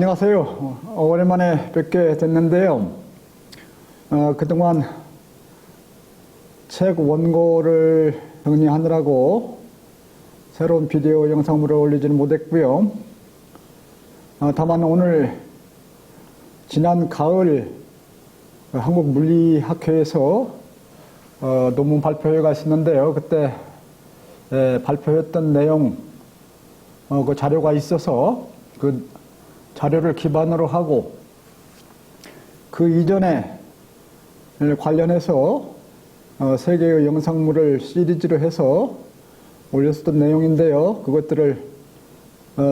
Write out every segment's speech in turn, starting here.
안녕하세요. 오랜만에 뵙게 됐는데요. 그동안 책 원고를 정리하느라고 새로운 비디오 영상물을 올리지는 못했고요. 다만 오늘 지난 가을 한국물리학회에서 논문 발표회가 있었는데요. 그때 발표했던 내용 그 자료가 있어서 그 자료를 기반으로 하고 그 이전에 관련해서 3개의 영상물을 시리즈로 해서 올렸었던 내용인데요. 그것들을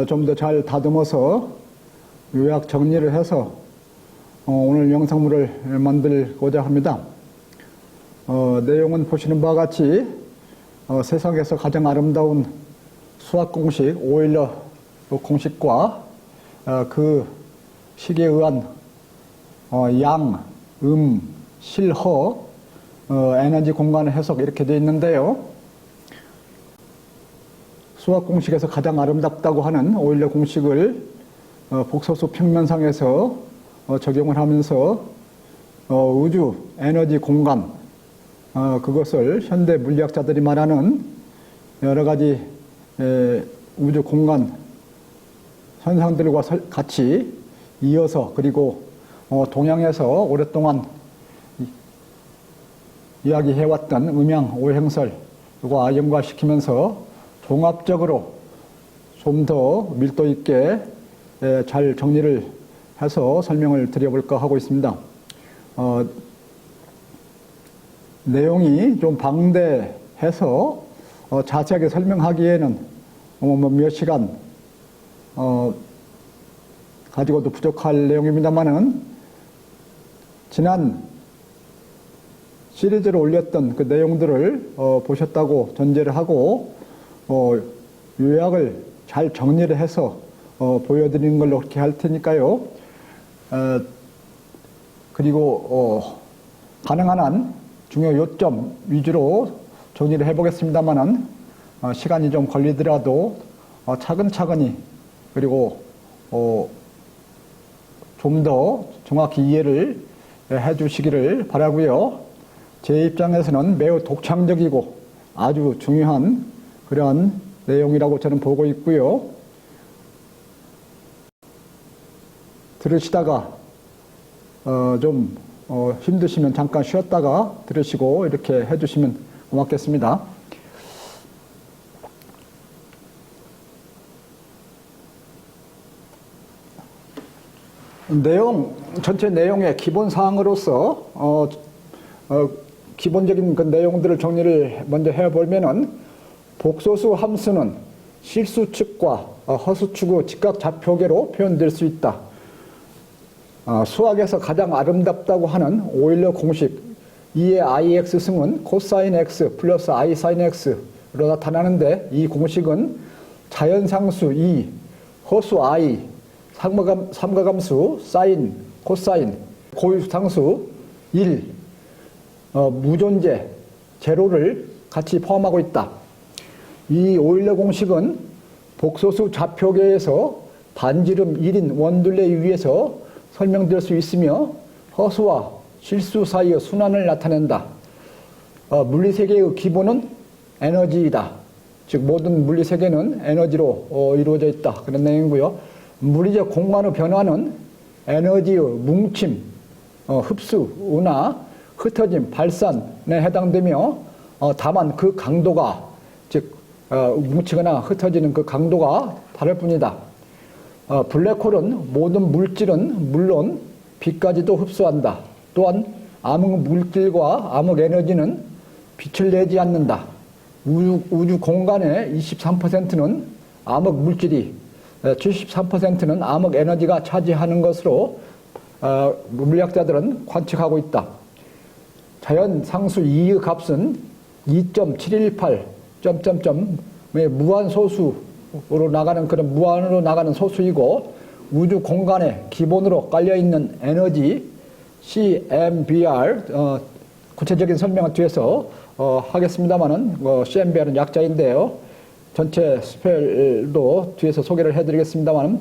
좀 더 잘 다듬어서 요약 정리를 해서 오늘 영상물을 만들고자 합니다. 내용은 보시는 바와 같이 세상에서 가장 아름다운 수학 공식, 오일러 공식과 그 식에 의한 양, 실, 허, 에너지 공간의 해석 이렇게 되어 있는데요. 수학 공식에서 가장 아름답다고 하는 오일러 공식을 복소수 평면상에서 적용을 하면서 우주, 에너지 공간, 그것을 현대 물리학자들이 말하는 여러 가지 우주 공간 현상들과 같이 이어서 그리고 동양에서 오랫동안 이야기해왔던 음양 오행설과 연관시키면서 종합적으로 좀 더 밀도 있게 잘 정리를 해서 설명을 드려볼까 하고 있습니다. 내용이 좀 방대해서 자세하게 설명하기에는 몇 시간 가지고도 부족할 내용입니다만은 지난 시리즈로 올렸던 그 내용들을 보셨다고 전제를 하고 요약을 잘 정리를 해서 보여드리는 걸로 그렇게 할 테니까요. 그리고 가능한 한 중요 요점 위주로 정리를 해보겠습니다만은 시간이 좀 걸리더라도 차근차근히 그리고 좀 더 정확히 이해를 해주시기를 바라고요. 제 입장에서는 매우 독창적이고 아주 중요한 그러한 내용이라고 저는 보고 있고요. 들으시다가 좀 힘드시면 잠깐 쉬었다가 들으시고 이렇게 해주시면 고맙겠습니다. 전체 내용의 기본 사항으로서 기본적인 그 내용들을 정리를 먼저 해보면은 복소수 함수는 실수축과 허수축의 직각 좌표계로 표현될 수 있다. 수학에서 가장 아름답다고 하는 오일러 공식 2의 ix 승은 코사인 x 플러스 i 사인 x로 나타나는데 이 공식은 자연상수 2, 허수 i, 삼가감수 사인, 코사인, 고유상수 1, 무존재, 제로를 같이 포함하고 있다. 이 오일러 공식은 복소수 좌표계에서 반지름 1인 원둘레 위에서 설명될 수 있으며 허수와 실수 사이의 순환을 나타낸다. 물리세계의 기본은 에너지이다. 즉 모든 물리세계는 에너지로 이루어져 있다. 그런 내용이고요. 물리적 공간의 변화는 에너지의 뭉침, 흡수, 운하, 흩어짐, 발산에 해당되며 다만 그 강도가 즉 뭉치거나 흩어지는 그 강도가 다를 뿐이다. 블랙홀은 모든 물질은 물론 빛까지도 흡수한다. 또한 암흑 물질과 암흑 에너지는 빛을 내지 않는다. 우주 공간의 23%는 암흑 물질이 73%는 암흑 에너지가 차지하는 것으로 물리학자들은 관측하고 있다. 자연 상수 2의 값은 2.718 무한소수로 나가는 그런 무한으로 나가는 소수이고 우주 공간에 기본으로 깔려있는 에너지 CMBR 구체적인 설명은 뒤에서 하겠습니다만은 CMBR은 약자인데요. 전체 스펠도 뒤에서 소개를 해드리겠습니다만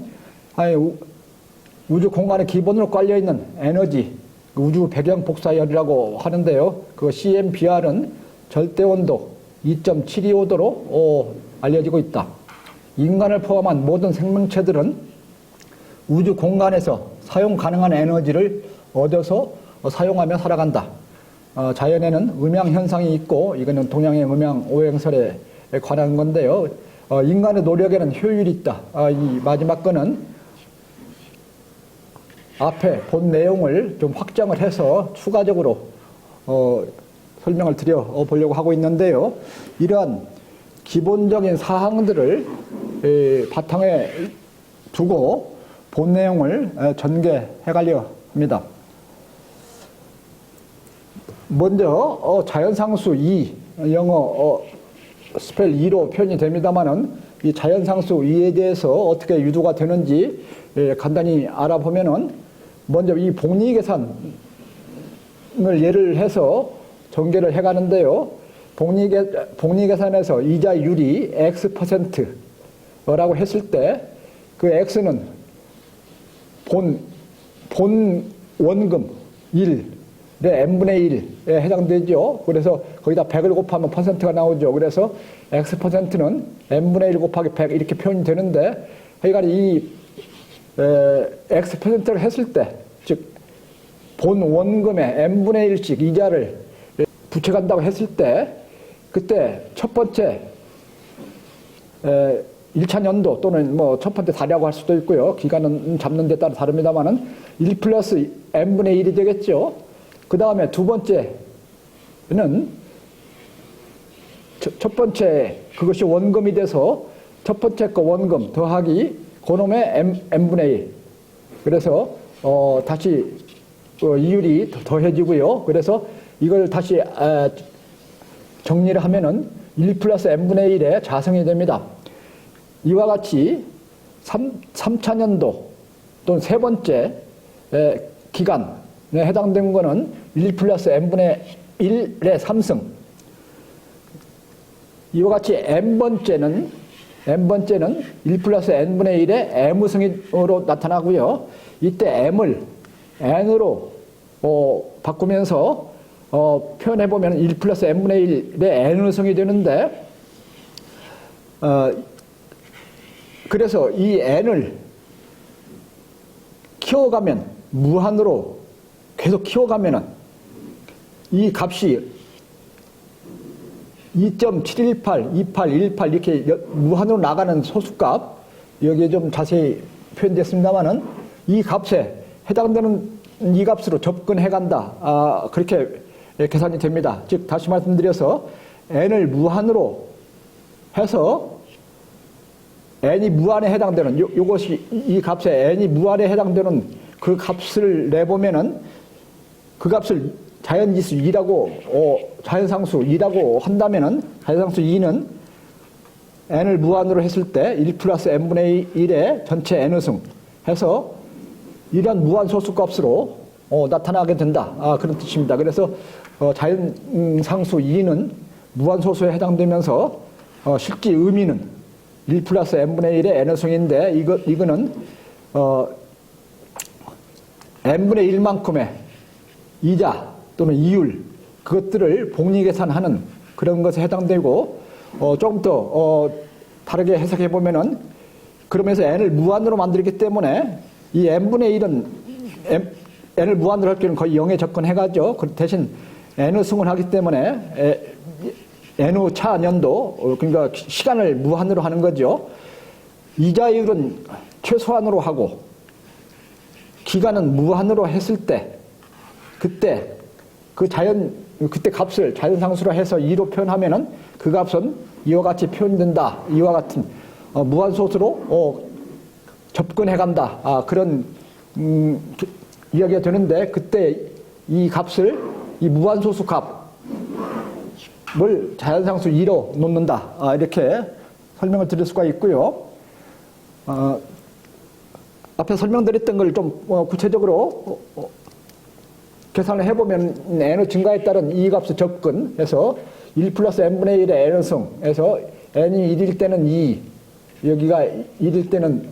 우주 공간의 기본으로 깔려있는 에너지, 우주 배경 복사열이라고 하는데요. 그 CMBR은 절대온도 2.725도로 알려지고 있다. 인간을 포함한 모든 생명체들은 우주 공간에서 사용 가능한 에너지를 얻어서 사용하며 살아간다. 자연에는 음양현상이 있고, 이거는 동양의 음양 오행설에 관한 건데요. 인간의 노력에는 효율이 있다. 이 마지막 거는 앞에 본 내용을 좀 확장을 해서 추가적으로 설명을 드려 보려고 하고 있는데요. 이러한 기본적인 사항들을 바탕에 두고 본 내용을 전개해 가려 합니다. 먼저 자연상수 2, 영어 스펠 2로 표현이 됩니다만은 이 자연상수 2에 대해서 어떻게 유도가 되는지 간단히 알아보면은 먼저 이 복리계산을 예를 해서 전개를 해 가는데요. 복리계산에서 이자율이 X%라고 했을 때 그 X는 본 원금 1의 n분의 1에 해당되죠. 그래서 거기다 100을 곱하면 퍼센트가 나오죠. 그래서 X%는 n분의 1 곱하기 100 이렇게 표현이 되는데, 하여간 이 X%를 했을 때, 즉 본 원금의 n분의 1씩 이자를 붙여간다고 했을 때, 그때 첫 번째 1차 연도 또는 뭐 첫 번째 달이라고 할 수도 있고요. 기간은 잡는 데 따라 다릅니다만은 1 플러스 n분의 1이 되겠죠. 그 다음에 두 번째는 첫 번째 그것이 원금이 돼서 첫 번째 거 원금 더하기 그놈의 n분의 1. 그래서 다시 이율이 더해지고요. 그래서 이걸 다시 정리를 하면은 1 플러스 n분의 1의 자성이 됩니다. 이와 같이 3차 연도 또는 세 번째 기간에 해당된 것은 1 플러스 n분의 1의 3승. 이와 같이 n번째는 1 플러스 n분의 1의 m승으로 나타나고요. 이때 m을 n으로 바꾸면서 표현해보면 1 플러스 n분의 1의 n승이 되는데, 그래서 이 n을 키워가면, 무한으로 계속 키워가면은 이 값이 2.718, 28, 18 이렇게 무한으로 나가는 소수값, 여기에 좀 자세히 표현됐습니다만은 이 값에 해당되는 이 값으로 접근해 간다. 그렇게 계산이 됩니다. 즉, 다시 말씀드려서 n을 무한으로 해서 n이 무한에 해당되는 요것이 이 값에 n이 무한에 해당되는 그 값을 내보면은 그 값을 자연지수 2라고 자연상수 2라고 한다면은 자연상수 2는 n을 무한으로 했을 때 1 플러스 n분의 1의 전체 n승 해서 이런 무한 소수값으로 나타나게 된다. 그런 뜻입니다. 그래서 자연상수 2는 무한 소수에 해당되면서 실제 의미는 1 플러스 n분의 1의 n승인데 이거는 n분의 1만큼의 이자 또는 이율, 그것들을 복리계산하는 그런 것에 해당되고, 조금 더 다르게 해석해 보면은, 그러면서 n을 무한으로 만들기 때문에 이 n분의 1은 n을 무한으로 할 경우는 거의 0에 접근해가죠. 대신 n승을 하기 때문에 n차 년도, 그러니까 시간을 무한으로 하는 거죠. 이자율은 최소한으로 하고 기간은 무한으로 했을 때, 그때 그때 값을 자연상수로 해서 2로 표현하면은 그 값은 이와 같이 표현된다. 이와 같은 무한소수로 접근해 간다. 그런 이야기가 되는데, 그때 이 값을, 이 무한소수 값을 자연상수 2로 놓는다. 이렇게 설명을 드릴 수가 있고요. 앞에 설명드렸던 걸 좀 구체적으로 계산을 해보면 n의 증가에 따른 이 값의 접근해서 1 플러스 n분의 1의 n승에서 n이 1일 때는 2, 여기가 1일 때는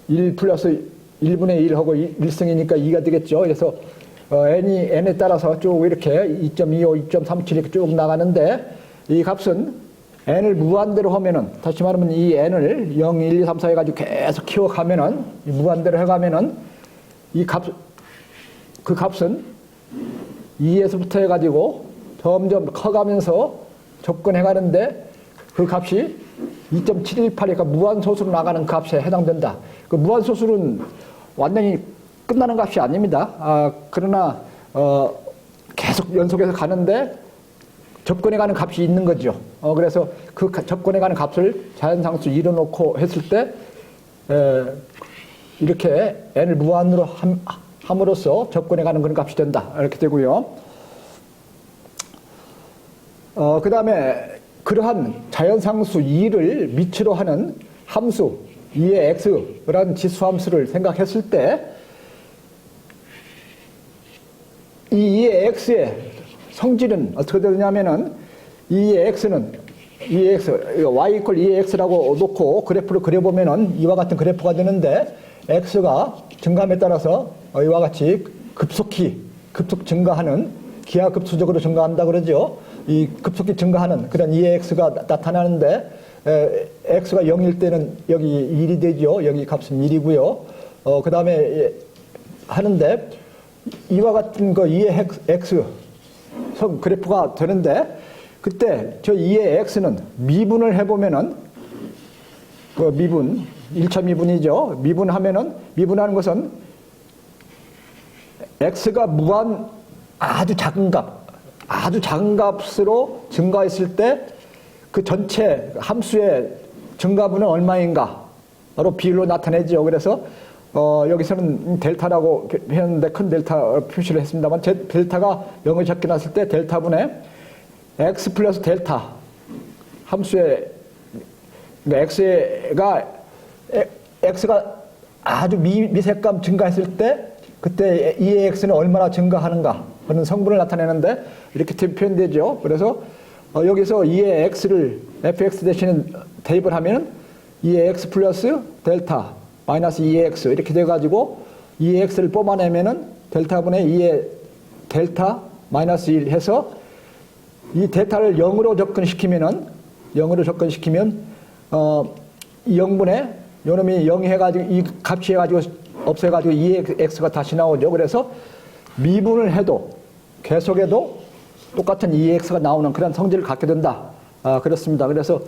1 플러스 1분의 1하고 1승이니까 2가 되겠죠. 그래서 n에 따라서 쭉 이렇게 2.25, 2.37 이렇게 쭉 나가는데 이 값은 n을 무한대로 하면은, 다시 말하면 이 n을 0, 1, 2, 3, 4 해가지고 계속 키워가면은, 무한대로 해가면은 이 값, 그 값은 2에서부터 해가지고 점점 커가면서 접근해가는데 그 값이 2.718이니까 무한소수로 나가는 값에 해당된다. 그 무한소수는 완전히 끝나는 값이 아닙니다. 그러나 계속 연속해서 가는데 접근해가는 값이 있는 거죠. 그래서 그 접근해가는 값을 자연상수 2로 놓고 했을 때 이렇게 n을 무한으로 함으로써 접근해가는 그런 값이 된다. 이렇게 되고요. 그 다음에 그러한 자연상수 2를 미치로 하는 함수 2의 x라는 지수함수를 생각했을 때 이 2의 x의 성질은 어떻게 되느냐면은 2의 x는 2의 x, y 이퀄 2의 x라고 놓고 그래프를 그려보면은 이와 같은 그래프가 되는데 x가 증감에 따라서 이와 같이 급속 증가하는, 기하급수적으로 증가한다 그러죠. 이 급속히 증가하는 그런 2의 x가 나타나는데 x가 0일 때는 여기 1이 되죠. 여기 값은 1이고요. 그 다음에 하는데 이와 같은 거 2의 x 성 그래프가 되는데 그때 저 2의 x는 미분을 해보면은 그 미분 1차 미분이죠. 미분하면은, 미분하는 것은 x가 무한 아주 작은 값으로 증가했을 때 그 전체 함수의 증가분은 얼마인가로 비율로 나타내죠. 그래서 여기서는 델타라고 했는데 큰 델타 표시를 했습니다만 델타가 0을 적혀놨을 때 델타분의 x 플러스 델타 함수의 x가 아주 미세감 증가했을 때 그때 2의 x는 얼마나 증가하는가 하는 성분을 나타내는데 이렇게 표현되죠. 그래서 여기서 2의 x를 fx 대신에 대입을 하면 2의 x 플러스 델타 마이너스 2의 x 이렇게 돼가지고 2의 x를 뽑아내면은 델타분의 2의 델타 마이너스 1 해서 이 델타를 0으로 접근시키면 이 0분의 요놈이 0 해가지고 이 값이 해가지고 없애가지고 2의 x가 다시 나오죠. 그래서 미분을 해도 계속해도 똑같은 2의 x가 나오는 그런 성질을 갖게 된다. 그렇습니다. 그래서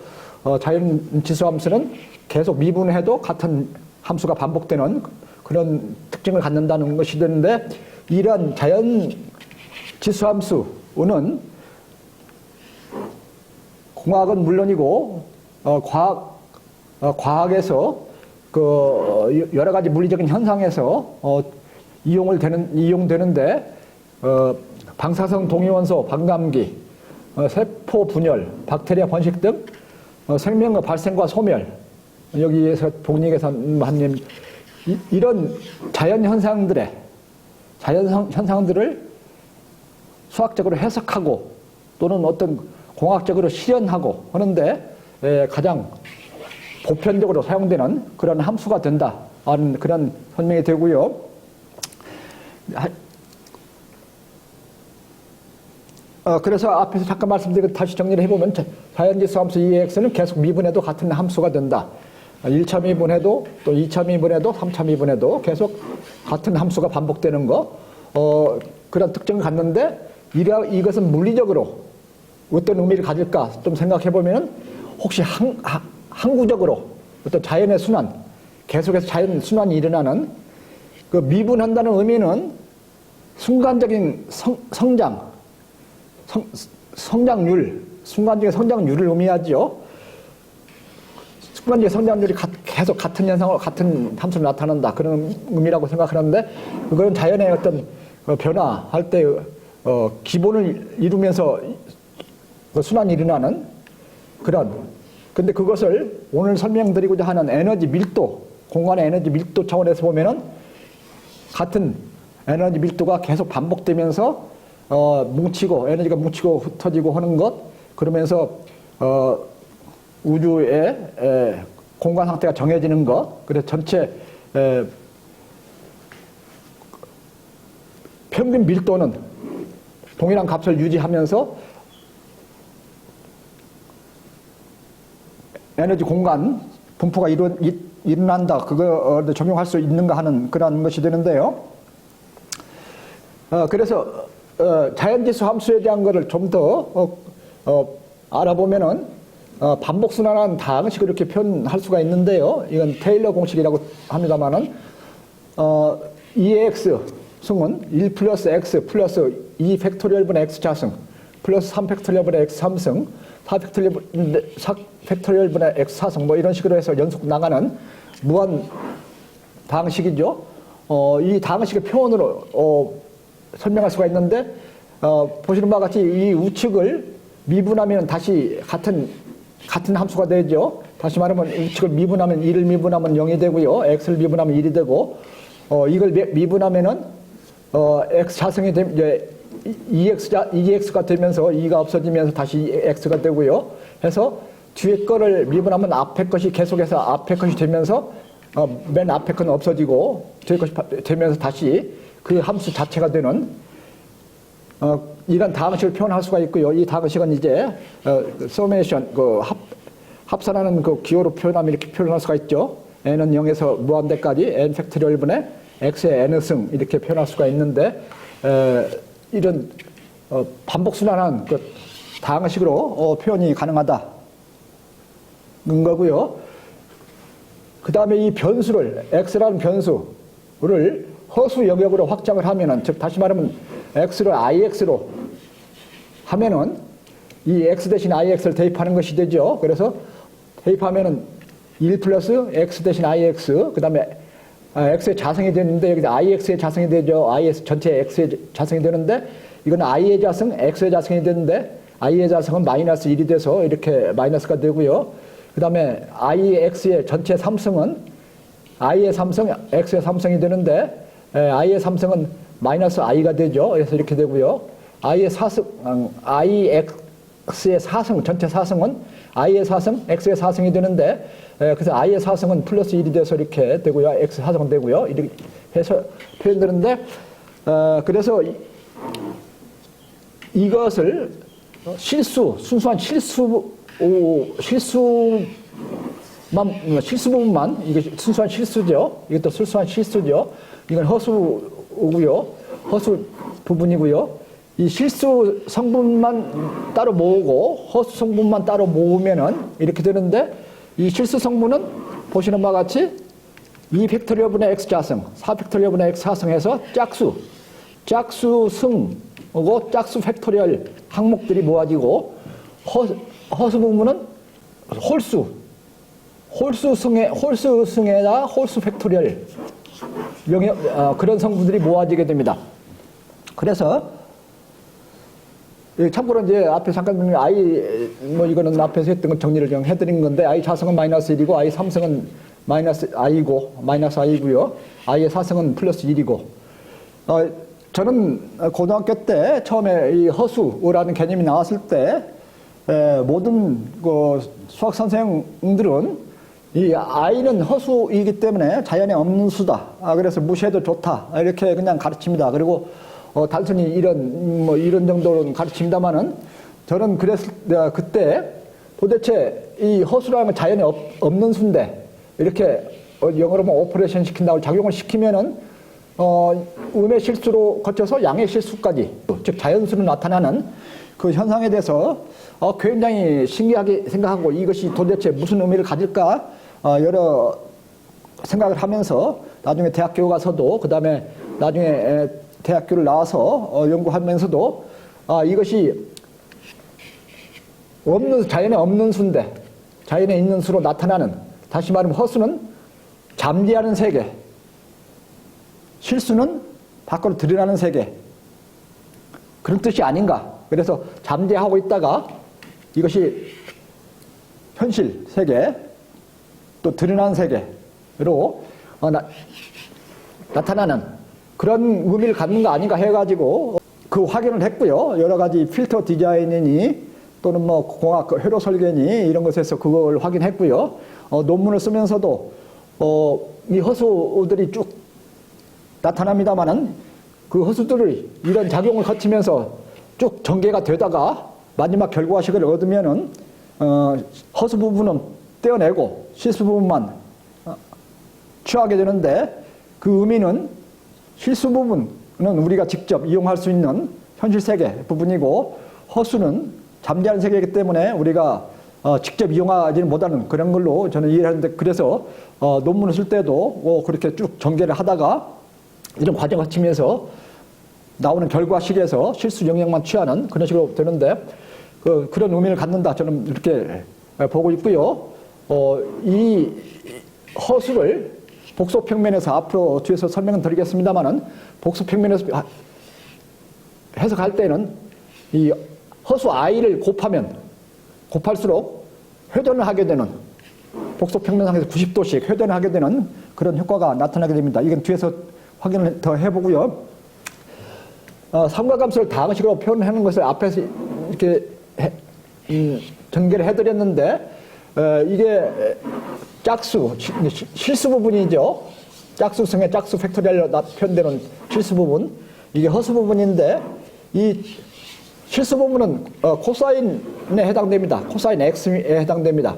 자연지수함수는 계속 미분해도 같은 함수가 반복되는 그런 특징을 갖는다는 것이 되는데 이러한 자연지수함수는 공학은 물론이고 과학에서 그 여러 가지 물리적인 현상에서 이용되는데 방사성 동위원소 방감기, 세포 분열, 박테리아 번식 등 생명의 발생과 소멸, 여기에서 독립계산님 이런 자연 현상들을 수학적으로 해석하고 또는 어떤 공학적으로 실현하고 하는데 가장 보편적으로 사용되는 그런 함수가 된다는 그런 설명이 되고요. 그래서 앞에서 잠깐 말씀드린 다시 정리를 해보면 자연지수 함수 2x는 계속 미분해도 같은 함수가 된다. 1차 미분해도 또 2차 미분해도 3차 미분해도 계속 같은 함수가 반복되는 거 그런 특징을 갖는데 이것은 물리적으로 어떤 의미를 가질까 좀 생각해보면 혹시 항구적으로 어떤 자연의 순환, 계속해서 자연 순환이 일어나는 그 미분한다는 의미는 순간적인 성장률, 순간적인 성장률을 의미하죠. 순간적인 성장률이 계속 같은 현상으로 같은 함수로 나타난다. 그런 의미라고 생각하는데 그건 자연의 어떤 변화할 때 기본을 이루면서 순환이 일어나는 그런, 근데 그것을 오늘 설명드리고자 하는 에너지 밀도, 공간의 에너지 밀도 차원에서 보면은 같은 에너지 밀도가 계속 반복되면서 에너지가 뭉치고 흩어지고 하는 것, 그러면서 우주의 공간 상태가 정해지는 것, 그래서 전체 평균 밀도는 동일한 값을 유지하면서 에너지 공간 분포가 일어난다. 그거 적용할 수 있는가 하는 그런 것이 되는데요. 그래서 자연지수 함수에 대한 것을 좀 더 알아보면은 반복순환한 다항식을 이렇게 표현할 수가 있는데요. 이건 테일러 공식이라고 합니다만은 EX 승은 1 플러스 X 플러스 2 팩토리얼분의 X 자승 플러스 3 팩토리얼분의 X 3승 4 팩토리얼분의 X 4승 뭐 이런 식으로 해서 연속 나가는 무한 다항식이죠. 이 다항식의 표현으로 설명할 수가 있는데 보시는 바와 같이 이 우측을 미분하면 다시 같은 함수가 되죠. 다시 말하면 우측을 미분하면 1을 미분하면 0이 되고요. x를 미분하면 1이 되고 이걸 미분하면은 x 자승이 되면 이제 2x가 되면서 2가 없어지면서 다시 x가 되고요. 해서 뒤에 거를 미분하면 앞에 것이 계속해서 앞에 것이 되면서 맨 앞에 거는 없어지고 뒤에 것이 되면서 다시 그 함수 자체가 되는 이런 다항식을 표현할 수가 있고요. 이 다항식은 이제 서메이션 합산하는 그 기호로 표현하면 이렇게 표현할 수가 있죠. n은 0에서 무한대까지 n 팩토리얼분의 x의 n승 이렇게 표현할 수가 있는데 이런 반복순환한 그 다항식으로 표현이 가능하다는 거고요. 그 다음에 이 변수를 x라는 변수를 허수 영역으로 확장을 하면은, 즉 다시 말하면 x를 ix로 하면은 이 x 대신 ix를 대입하는 것이 되죠. 그래서 대입하면은 1 플러스 x 대신 ix, 그 다음에 x의 자승이 되는데 여기서 ix의 자승이 되죠. is 전체 x의 자승이 되는데 이건 i의 자승, x의 자승이 되는데 i의 자승은 마이너스 1이 돼서 이렇게 마이너스가 되고요. 그 다음에 ix의 전체 3승은 i의 3승, x의 3승이 되는데 i의 3승은 마이너스 i가 되죠. 그래서 이렇게 되고요. i의 4승, ix의 4승, 전체 4승은 i의 4승, x의 4승이 되는데 그래서 i의 4승은 플러스 1이 돼서 이렇게 되고요. x 4승은 되고요. 이렇게 해서 표현되는데 그래서 이것을 순수한 실수 부분만, 이게 순수한 실수죠. 이것도 순수한 실수죠. 이건 허수고요. 허수 부분이고요. 이 실수 성분만 따로 모으고 허수 성분만 따로 모으면은 이렇게 되는데 이 실수 성분은 보시는 바와 같이 2 팩토리얼분의 x 자승, 4 팩토리얼분의 x 하승해서 짝수승하고 짝수 팩토리얼 항목들이 모아지고 허수 부분은 홀수승에다 홀수 팩토리얼 그런 성분들이 모아지게 됩니다. 그래서 참고로 이제 앞에 잠깐 i 이거는 앞에서 했던 거 정리를 좀 해드린 건데 i 자승은 마이너스 1이고 i 3승은 마이너스 i고요. i의 4승은 플러스 1이고 저는 고등학교 때 처음에 이 허수라는 개념이 나왔을 때 모든 그 수학 선생님들은 이 i는 허수이기 때문에 자연에 없는 수다. 그래서 무시해도 좋다. 이렇게 그냥 가르칩니다. 그리고 단순히 이런 정도로 가르칩니다만은 저는 그때 도대체 이 허수라는 건 자연에 없는 수인데 이렇게 영어로 보면 오퍼레이션 시킨다고 작용을 시키면은 음의 실수로 거쳐서 양의 실수까지, 즉 자연수로 나타나는 그 현상에 대해서 굉장히 신기하게 생각하고 이것이 도대체 무슨 의미를 가질까 여러 생각을 하면서 나중에 대학교 가서도 그 다음에 나중에 대학교를 나와서 연구하면서도 이것이 자연에 없는 수인데 자연에 있는 수로 나타나는, 다시 말하면 허수는 잠재하는 세계, 실수는 밖으로 드러나는 세계, 그런 뜻이 아닌가. 그래서 잠재하고 있다가 이것이 현실 세계 또 드러나는 세계로 나타나는 그런 의미를 갖는 거 아닌가 해가지고 그 확인을 했고요. 여러 가지 필터 디자인이니 또는 공학 회로 설계니 이런 것에서 그걸 확인했고요. 논문을 쓰면서도 이 허수들이 쭉 나타납니다만은 그 허수들이 이런 작용을 거치면서 쭉 전개가 되다가 마지막 결과식을 얻으면은 허수 부분은 떼어내고 실수 부분만 취하게 되는데, 그 의미는 실수 부분은 우리가 직접 이용할 수 있는 현실 세계 부분이고, 허수는 잠재하는 세계이기 때문에 우리가 직접 이용하지는 못하는 그런 걸로 저는 이해를 하는데, 그래서 논문을 쓸 때도 그렇게 쭉 전개를 하다가 이런 과정을 거치면서 나오는 결과식에서 실수 영역만 취하는 그런 식으로 되는데, 그런 의미를 갖는다, 저는 이렇게 보고 있고요. 이 허수를 복소평면에서 앞으로 뒤에서 설명을 드리겠습니다만은, 복소평면에서 해석할 때는 이 허수 i를 곱할수록 회전을 하게 되는, 복소평면상에서 90도씩 회전을 하게 되는 그런 효과가 나타나게 됩니다. 이건 뒤에서 확인을 더 해보고요. 삼각함수를 다항식으로 표현하는 것을 앞에서 이렇게 전개를 해드렸는데, 이게 짝수, 실수 부분이죠. 짝수성의 짝수 팩토리얼로 표현되는 실수 부분, 이게 허수 부분인데, 이 실수 부분은 코사인에 해당됩니다. 코사인 x에 해당됩니다.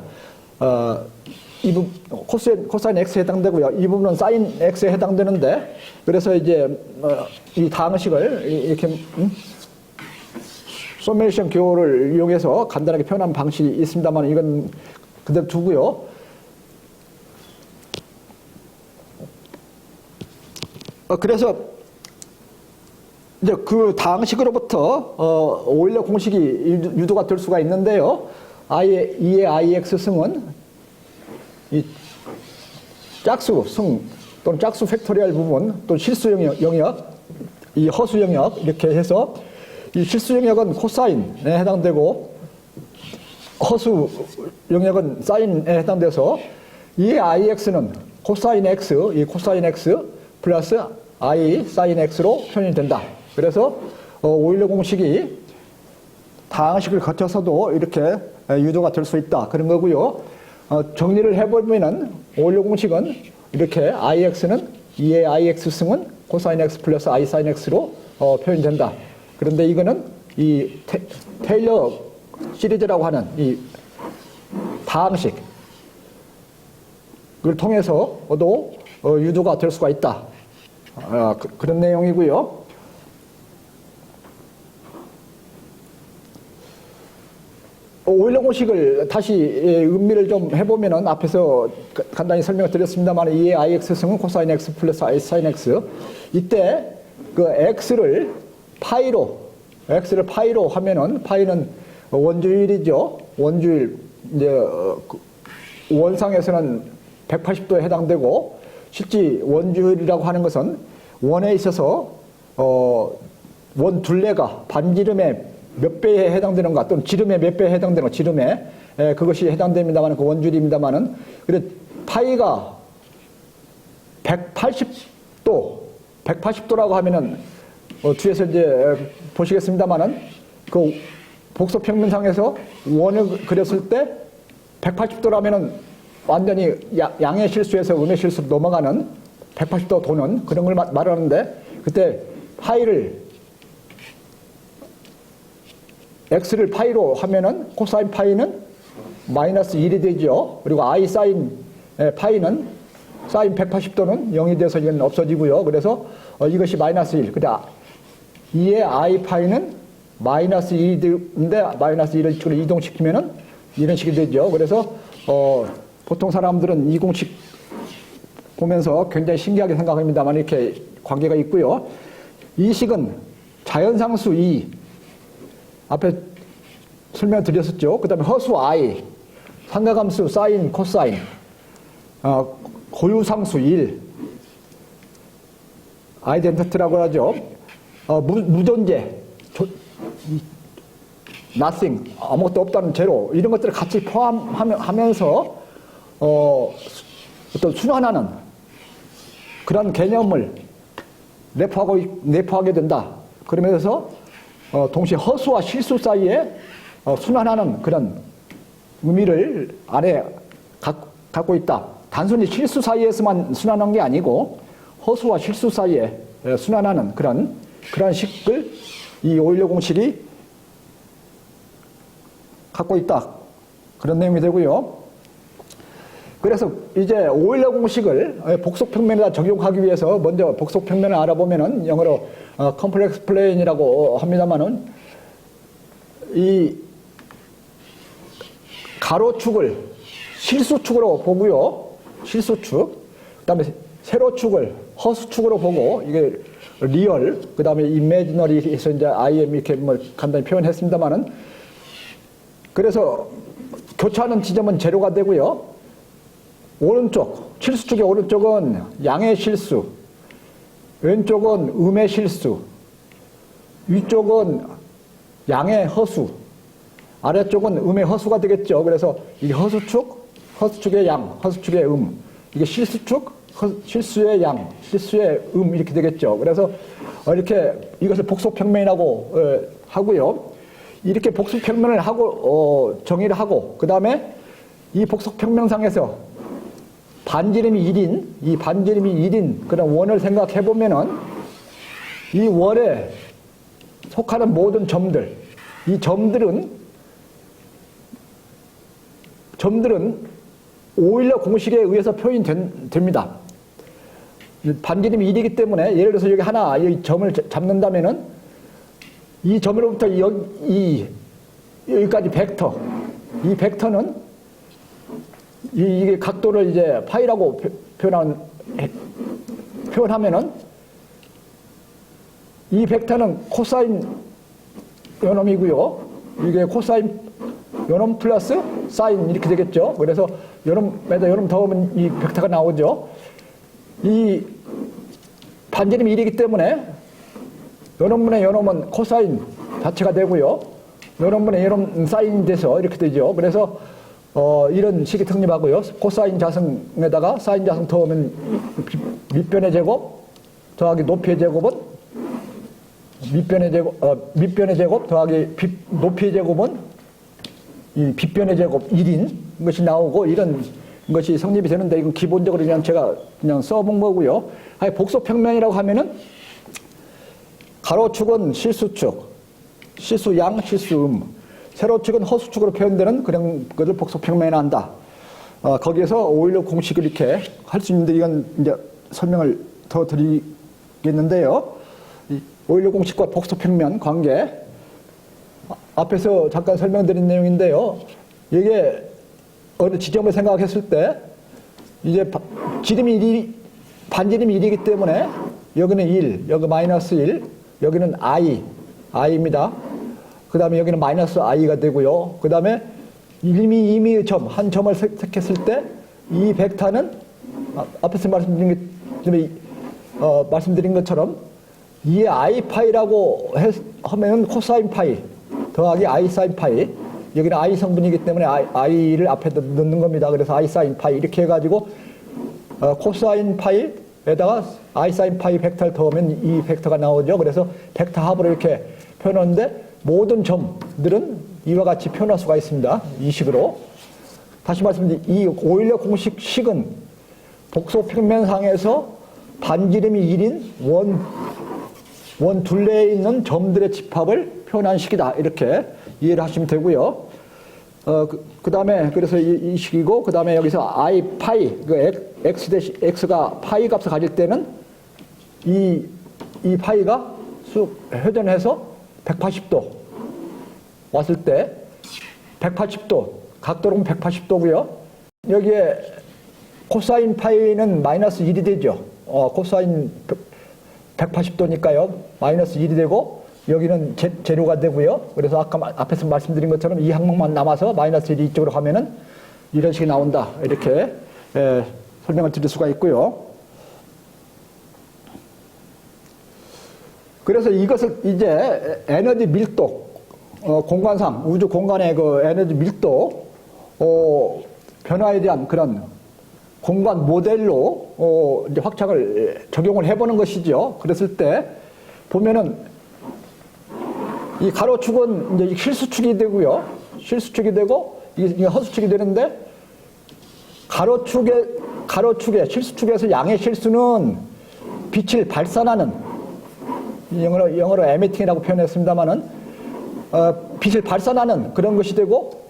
이 부분 코사인 x에 해당되고요. 이 부분은 사인 x에 해당되는데, 그래서 이제 이 다항식을 이렇게 소메이션 기호를 이용해서 간단하게 표현한 방식이 있습니다만, 이건 그대로 두고요. 그래서 이제 그 다항식으로부터 오일러 공식이 유도가 될 수가 있는데요. 2의 ix 승은 이 짝수 승 또는 짝수 팩토리얼 부분, 또 실수 영역, 이 허수 영역, 이렇게 해서 이 실수 영역은 코사인에 해당되고 허수 영역은 사인에 해당돼서 2의 ix는 코사인 x, 이 코사인 x 플러스 i 사인 x로 표현이 된다. 그래서 오일러 공식이 다항식을 거쳐서도 이렇게 유도가 될 수 있다, 그런 거고요. 정리를 해보면은 오일러 공식은 이렇게 ix는 2의 ix 승은 코사인 x 플러스 i 사인 x로 표현된다. 그런데 이거는 이 테일러 시리즈라고 하는 이 다항식을 통해서도 유도가 될 수가 있다. 그런 내용이고요. 오일러 공식을 다시 음미를 좀 해보면은, 앞에서 간단히 설명을 드렸습니다만, 2의 ix 승은 코사인 x 플러스 i 사인 x. 이때 그 x를 파이로 하면은, 파이는 원주율이죠. 원주율, 이제 원상에서는 180도에 해당되고, 실제 원주율이라고 하는 것은 원에 있어서 원 둘레가 반지름의 몇 배에 해당되는가, 또는 지름의 몇 배에 해당되는 지름에, 그것이 해당됩니다만, 그 원줄입니다만은, 그래 파이가 180도라고 하면은 뒤에서 이제 보시겠습니다만은, 그 복소평면상에서 원을 그렸을 때 180도라면은 완전히 양의 실수에서 음의 실수로 넘어가는 180도 도는 그런 걸 말하는데, 그때 파이를 x를 파이로 하면은 코사인 파이는 마이너스 1이 되죠. 그리고 i 사인 파이는 사인 180도는 0이 돼서 이건 없어지고요. 그래서 이것이 마이너스 1. 근데 2의 i 파이는 마이너스 1이 되는데, 마이너스 1을 이쪽으로 이동시키면은 이런 식이 되죠. 그래서 보통 사람들은 이 공식 보면서 굉장히 신기하게 생각합니다만, 이렇게 관계가 있고요. 이 식은 자연상수 2, 앞에 설명드렸었죠. 그 다음에 허수 i, 삼각함수 사인, 코사인, 고유상수 1, 아이덴티티라고 하죠. 무존재, nothing, 아무것도 없다는 제로, 이런 것들을 같이 포함하면서 어떤 순환하는 그런 개념을 내포하게 된다. 그러면서 동시에 허수와 실수 사이에 순환하는 그런 의미를 안에 갖고 있다. 단순히 실수 사이에서만 순환한 게 아니고 허수와 실수 사이에 순환하는 그런 식을 이 오일러 공식이 갖고 있다. 그런 내용이 되고요. 그래서 이제 오일러 공식을 복속평면에다 적용하기 위해서 먼저 복속평면을 알아보면은 영어로 컴플렉스 플레인이라고 합니다만은 이 가로축을 실수축으로 보고요. 실수축. 그다음에 세로축을 허수축으로 보고 이게 리얼, 그다음에 이미지너리에서 이제 IM 이렇게 뭐 간단히 표현했습니다만은 그래서 교차하는 지점은 제로가 되고요. 오른쪽, 실수축의 오른쪽은 양의 실수, 왼쪽은 음의 실수, 위쪽은 양의 허수, 아래쪽은 음의 허수가 되겠죠. 그래서 이게 허수축의 양, 허수축의 이게 실수축, 실수의 양, 실수의 이렇게 되겠죠. 그래서 이렇게 이것을 복속평면이라고 하고요. 이렇게 복속평면을 하고 정의를 하고 그 다음에 이 복속평면상에서 반지름이 1인 그런 원을 생각해 보면은 이 원에 속하는 모든 점들, 이 점들은 오일러 공식에 의해서 표현됩니다. 반지름이 1이기 때문에 예를 들어서 여기 하나 이 점을 잡는다면은 이 점으로부터 여기까지 벡터, 이 벡터는 이게 각도를 이제 파이라고 표현하면은 이 벡터는 코사인 요놈이고요. 이게 코사인 요놈 플러스 사인 이렇게 되겠죠. 그래서 요놈에다 요놈 더하면 이 벡터가 나오죠. 이 반지름이 1이기 때문에 요놈분의 요놈은 코사인 자체가 되고요. 요놈분의 요놈 사인이 돼서 이렇게 되죠. 그래서 이런 식이 성립하고요. 코사인 자승에다가 사인 자승 더하면 밑변의 제곱 더하기 높이의 제곱은 밑변의 제곱 더하기 높이의 제곱은 이 빗변의 제곱 1인 것이 나오고 이런 것이 성립이 되는데 이건 기본적으로 그냥 제가 그냥 써본 거고요. 아니 복속평면이라고 하면은 가로축은 실수축, 실수양, 실수음, 세로축은 허수축으로 표현되는 그런 것을 복속평면에 한다. 거기에서 오일러 공식을 이렇게 할 수 있는데 이건 이제 설명을 더 드리겠는데요. 이 오일러 공식과 복속평면 관계 앞에서 잠깐 설명드린 내용인데요. 이게 어느 지점을 생각했을 때 이제 반지름이 1이기 때문에 여기는 1, 여기 마이너스 1, 여기는 i입니다. 그 다음에 여기는 마이너스 i가 되고요. 그 다음에 1미, 2미의 점, 한 점을 선택했을 때 이 벡터는 앞에서 말씀드린 것처럼 이에 i파이라고 하면 코사인 파이 더하기 i 사인 파이, 여기는 i 성분이기 때문에 i를 앞에 넣는 겁니다. 그래서 i 사인 파이 이렇게 해가지고 코사인 파이에다가 i 사인 파이 벡터를 더하면 이 벡터가 나오죠. 그래서 벡터 합으로 이렇게 표현하는데 모든 점들은 이와 같이 표현할 수가 있습니다. 이 식으로. 다시 말씀드리면 이 오일러 공식은 복속평면상에서 반지름이 1인 원 둘레에 있는 점들의 집합을 표현한 식이다. 이렇게 이해를 하시면 되고요. 그 다음에 그래서 이 식이고 그 다음에 여기서 i 파이 x가 파이 값을 가질 때는 이 파이가 쑥 회전해서 180도 왔을 때 180도 각도로 180도고요. 여기에 코사인 파이는 마이너스 1이 되죠. 코사인 180도니까요. 마이너스 1이 되고 여기는 제로가 되고요. 그래서 아까 앞에서 말씀드린 것처럼 이 항목만 남아서 마이너스 1이 이쪽으로 가면은 이런 식이 나온다. 이렇게 설명을 드릴 수가 있고요. 그래서 이것을 이제 에너지 밀도, 공간상, 우주 공간의 그 에너지 밀도, 변화에 대한 그런 공간 모델로 이제 확장을 적용을 해보는 것이죠. 그랬을 때 보면은 이 가로축은 이제 실수축이 되고요. 실수축이 되고 이게 허수축이 되는데 가로축의 실수축에서 양의 실수는 빛을 발산하는 영어로 emitting이라고 표현했습니다만은 빛을 발산하는 그런 것이 되고,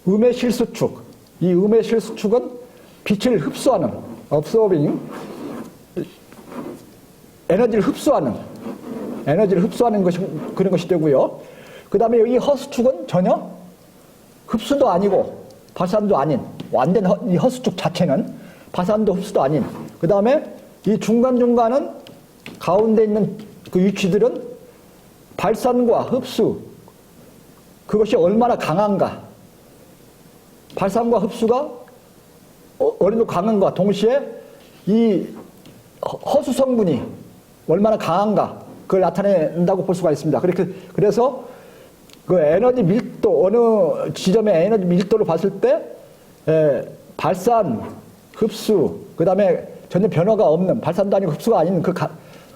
음의 실수축, 이 음의 실수축은 빛을 흡수하는, absorbing, 에너지를 흡수하는 것이, 그런 것이 되고요. 그 다음에 이 허수축은 전혀 흡수도 아니고 발산도 아닌, 완전 이 허수축 자체는 발산도 흡수도 아닌, 그 다음에 이 중간중간은 가운데 있는 그 위치들은 발산과 흡수, 그것이 얼마나 강한가, 발산과 흡수가 어느 정도 강한가, 동시에 이 허수 성분이 얼마나 강한가, 그걸 나타낸다고 볼 수가 있습니다. 그래서 그 에너지 밀도, 어느 지점의 에너지 밀도를 봤을 때 발산, 흡수, 그 다음에 전혀 변화가 없는, 발산도 아니고 흡수가 아닌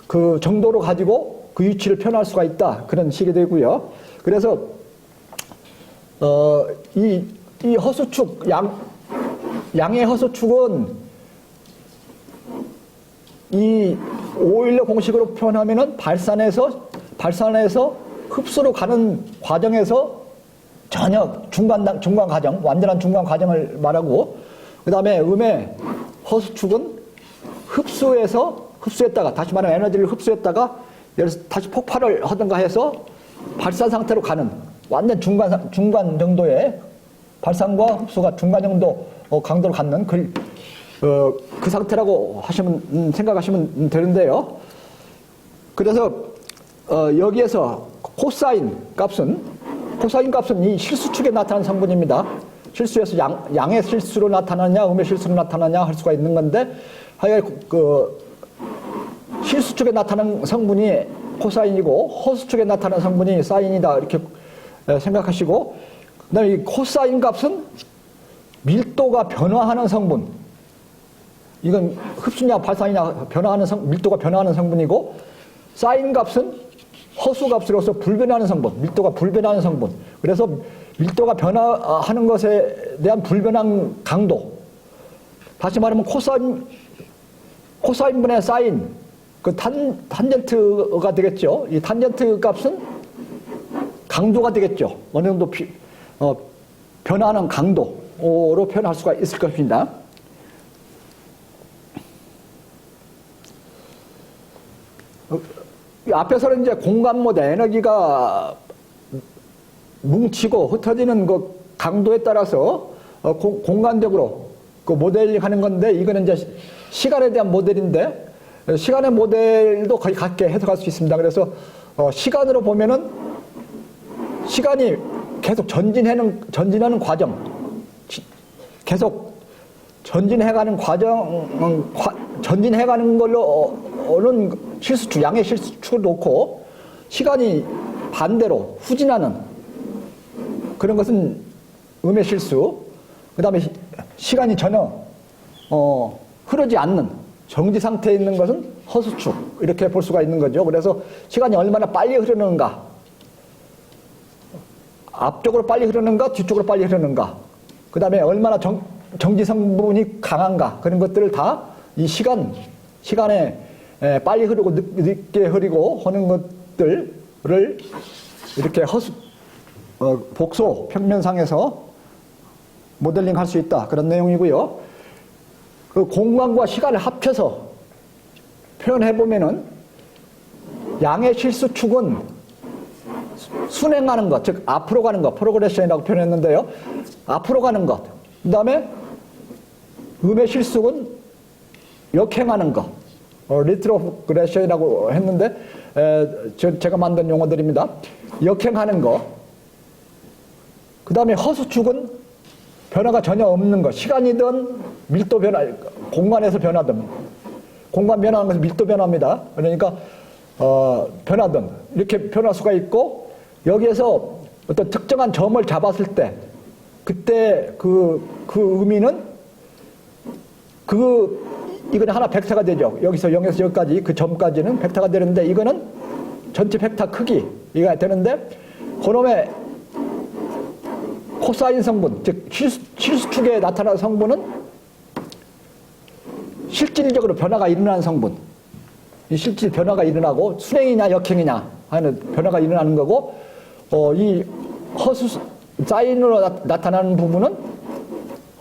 그 정도로 가지고 그 위치를 표현할 수가 있다, 그런 식이 되고요. 그래서 이 허수축, 양의 허수축은 이 오일러 공식으로 표현하면은 발산에서 흡수로 가는 과정에서 전혀 중간 과정, 완전한 중간 과정을 말하고, 그 다음에 음의 허수축은 흡수했다가, 다시 말하면 에너지를 흡수했다가 다시 폭발을 하든가 해서 발산 상태로 가는 완전 중간 정도의 발산과 흡수가 중간 정도 강도를 갖는 그 상태라고 생각하시면 되는데요. 그래서 여기에서 코사인 값은 이 실수축에 나타나는 성분입니다. 실수에서 양의 실수로 나타나냐, 음의 실수로 나타나냐 할 수가 있는 건데, 하여간 그 실수축에 나타나는 성분이 코사인이고 허수축에 나타나는 성분이 사인이다, 이렇게 생각하시고, 그다음에 이 코사인 값은 밀도가 변화하는 성분, 이건 흡수냐 발산이냐 밀도가 변화하는 성분이고, 사인 값은 허수 값으로서 불변하는 성분, 밀도가 불변하는 성분. 그래서 밀도가 변화하는 것에 대한 불변한 강도, 다시 말하면 코사인분의 사인, 그 탄젠트가 되겠죠. 이 탄젠트 값은 강도가 되겠죠. 어느 정도 변화하는 강도로 표현할 수가 있을 것입니다. 앞에서는 이제 공간 모델, 에너지가 뭉치고 흩어지는 그 강도에 따라서 공간적으로 그 모델링 하는 건데, 이거는 이제 시간에 대한 모델인데, 시간의 모델도 거의 같게 해석할 수 있습니다. 그래서 시간으로 보면은 시간이 계속 전진하는 과정, 계속 전진해가는 과정, 전진해가는 걸로는 실수축, 양의 실수축을 놓고, 시간이 반대로 후진하는 그런 것은 음의 실수, 그 다음에 시간이 전혀 흐르지 않는 정지 상태에 있는 것은 허수축, 이렇게 볼 수가 있는 거죠. 그래서 시간이 얼마나 빨리 흐르는가, 앞쪽으로 빨리 흐르는가, 뒤쪽으로 빨리 흐르는가, 그 다음에 얼마나 정지 성분이 강한가, 그런 것들을 다 이 시간에 빨리 흐르고 늦게 흐르고 하는 것들을 이렇게 복소 평면상에서 모델링 할 수 있다, 그런 내용이고요. 그 공간과 시간을 합쳐서 표현해 보면은 양의 실수축은 순행하는 것, 즉 앞으로 가는 것, 프로그레션이라고 표현했는데요. 앞으로 가는 것. 그 다음에 음의 실수는 역행하는 것, 리트로그레션이라고 했는데, 제가 만든 용어들입니다. 역행하는 것. 그 다음에 허수축은 변화가 전혀 없는 것, 시간이든 밀도 변화, 공간에서 변화든, 공간 변화하는 것은 밀도 변화입니다. 그러니까 변화든 이렇게 변할 수가 있고, 여기에서 어떤 특정한 점을 잡았을 때, 그때 그 의미는 이거는 하나 벡터가 되죠. 여기서 0에서 여기까지 그 점까지는 벡터가 되는데, 이거는 전체 벡터 크기가 되는데, 그놈의 코사인 성분, 즉 실수축에 나타나는 성분은 실질적으로 변화가 일어나는 성분, 이 실질 변화가 일어나고 순행이냐 역행이냐 하는 변화가 일어나는 거고, 이 사인으로 나타나는 부분은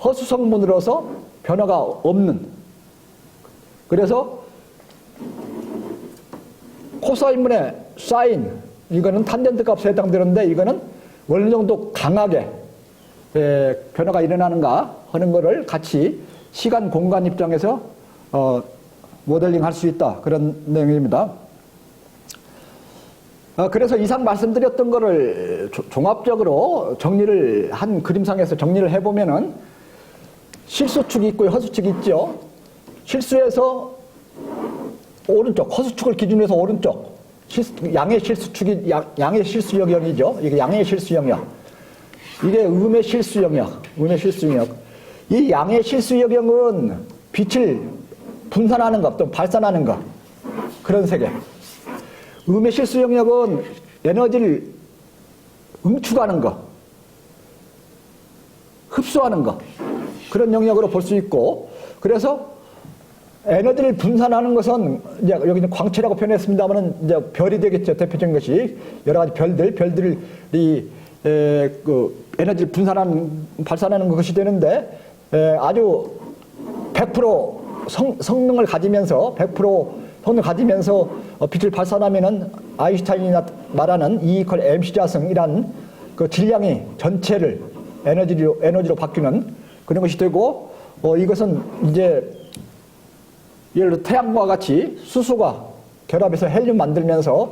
허수 성분으로서 변화가 없는. 그래서 코사인분의 사인, 이거는 탄젠트 값에 해당되는데, 이거는 어느 정도 강하게 변화가 일어나는가 하는 거를 같이 시간 공간 입장에서 모델링 할 수 있다, 그런 내용입니다. 그래서 이상 말씀드렸던 거를 종합적으로 정리를 한 그림상에서 정리를 해보면은 실수축이 있고요, 허수축이 있죠. 실수에서 오른쪽, 허수축을 기준으로 해서 오른쪽, 양의 실수축이, 양의 실수 영역이죠. 이게 양의 실수 영역. 이게 음의 실수 영역, 음의 실수 영역. 이 양의 실수 영역은 빛을 분산하는 것, 또 발산하는 것, 그런 세계. 음의 실수 영역은 에너지를 응축하는 것, 흡수하는 것, 그런 영역으로 볼 수 있고, 그래서 에너지를 분산하는 것은 이제 여기는 광채라고 표현했습니다만은 이제 별이 되겠죠. 대표적인 것이 여러 가지 별들이 그 에너지를 발산하는 것이 되는데, 아주 100% 성능을 가지면서 100% 성능을 가지면서 빛을 발산하면은 아인슈타인이 말하는 E 이퀄 mc 자승이란 그 질량이 전체를 에너지로 바뀌는 그런 것이 되고, 이것은 이제 예를 들어 태양과 같이 수소가 결합해서 헬륨 만들면서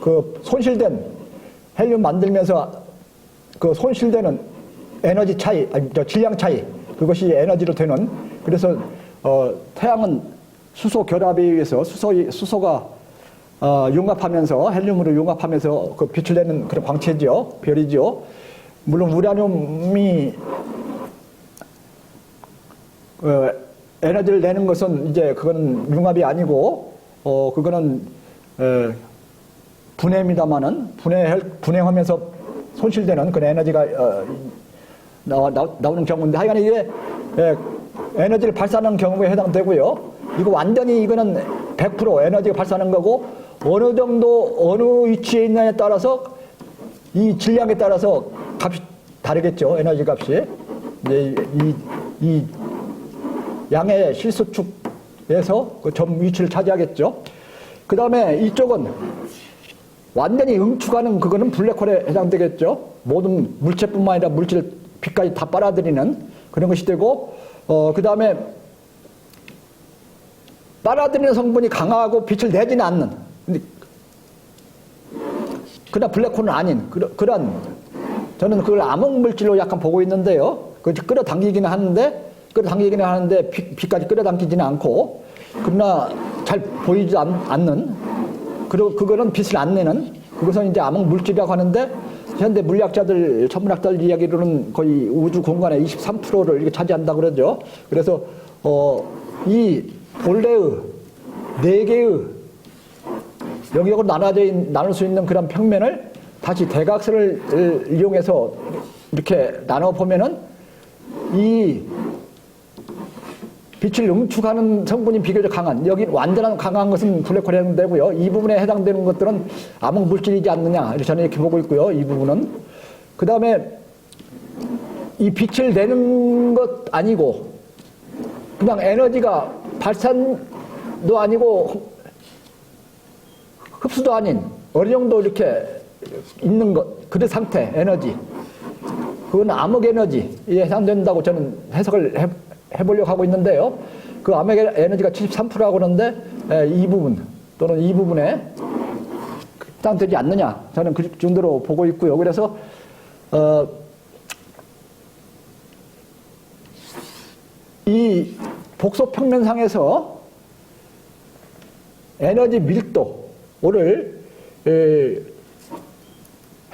그 손실된 헬륨 만들면서 그 손실되는 에너지 차이, 질량 차이, 그것이 에너지로 되는. 그래서 태양은 수소 결합에 의해서 수소가 융합하면서 헬륨으로 융합하면서 그 빛을 내는 그런 광체죠, 별이죠. 물론 우라늄이 에너지를 내는 것은 이제 그건 융합이 아니고 그거는 분해입니다만은 분해하면서 손실되는 그런 에너지가 나오는 경우인데, 하여간 이게 에너지를 발산하는 경우에 해당되고요. 이거 완전히 이거는 100% 에너지가 발산하는 거고, 어느 정도 어느 위치에 있느냐에 따라서 이 질량에 따라서 값이 다르겠죠. 에너지 값이. 이제 이 양의 실수축에서 그 점 위치를 차지하겠죠. 그 다음에 이쪽은 완전히 응축하는, 그거는 블랙홀에 해당되겠죠. 모든 물체뿐만 아니라 물질, 빛까지 다 빨아들이는 그런 것이 되고, 그 다음에 빨아들이는 성분이 강하고 빛을 내지는 않는, 그러나 블랙홀은 아닌 그런, 저는 그걸 암흑물질로 약간 보고 있는데요. 끌어당기기는 하는데 빛까지 끌어당기지는 않고, 그러나 잘 보이지 않는, 그리고 그거는 빛을 안 내는, 그것은 이제 암흑물질이라고 하는데, 현대 물리학자들, 천문학자들 이야기로는 거의 우주 공간의 23%를 이렇게 차지한다고 그러죠. 그래서 이 본래의 4개의 영역으로 나눌 수 있는 그런 평면을 다시 대각선을 이용해서 이렇게 나눠보면은 이 빛을 응축하는 성분이 비교적 강한, 여기 완전한 강한 것은 블랙홀에 해당되고요. 이 부분에 해당되는 것들은 암흑 물질이지 않느냐, 저는 이렇게 보고 있고요. 이 부분은. 그 다음에 이 빛을 내는 것 아니고 그냥 에너지가 발산도 아니고 흡수도 아닌 어느 정도 이렇게 있는 것, 그런 상태, 에너지. 그건 암흑 에너지에 해당된다고 저는 해석을 해보려고 하고 있는데요. 그 암흑 에너지가 73%라고 그러는데 이 부분 또는 이 부분에 해당되지 않느냐, 저는 그 정도로 보고 있고요. 그래서 이 복소평면상에서 에너지 밀도를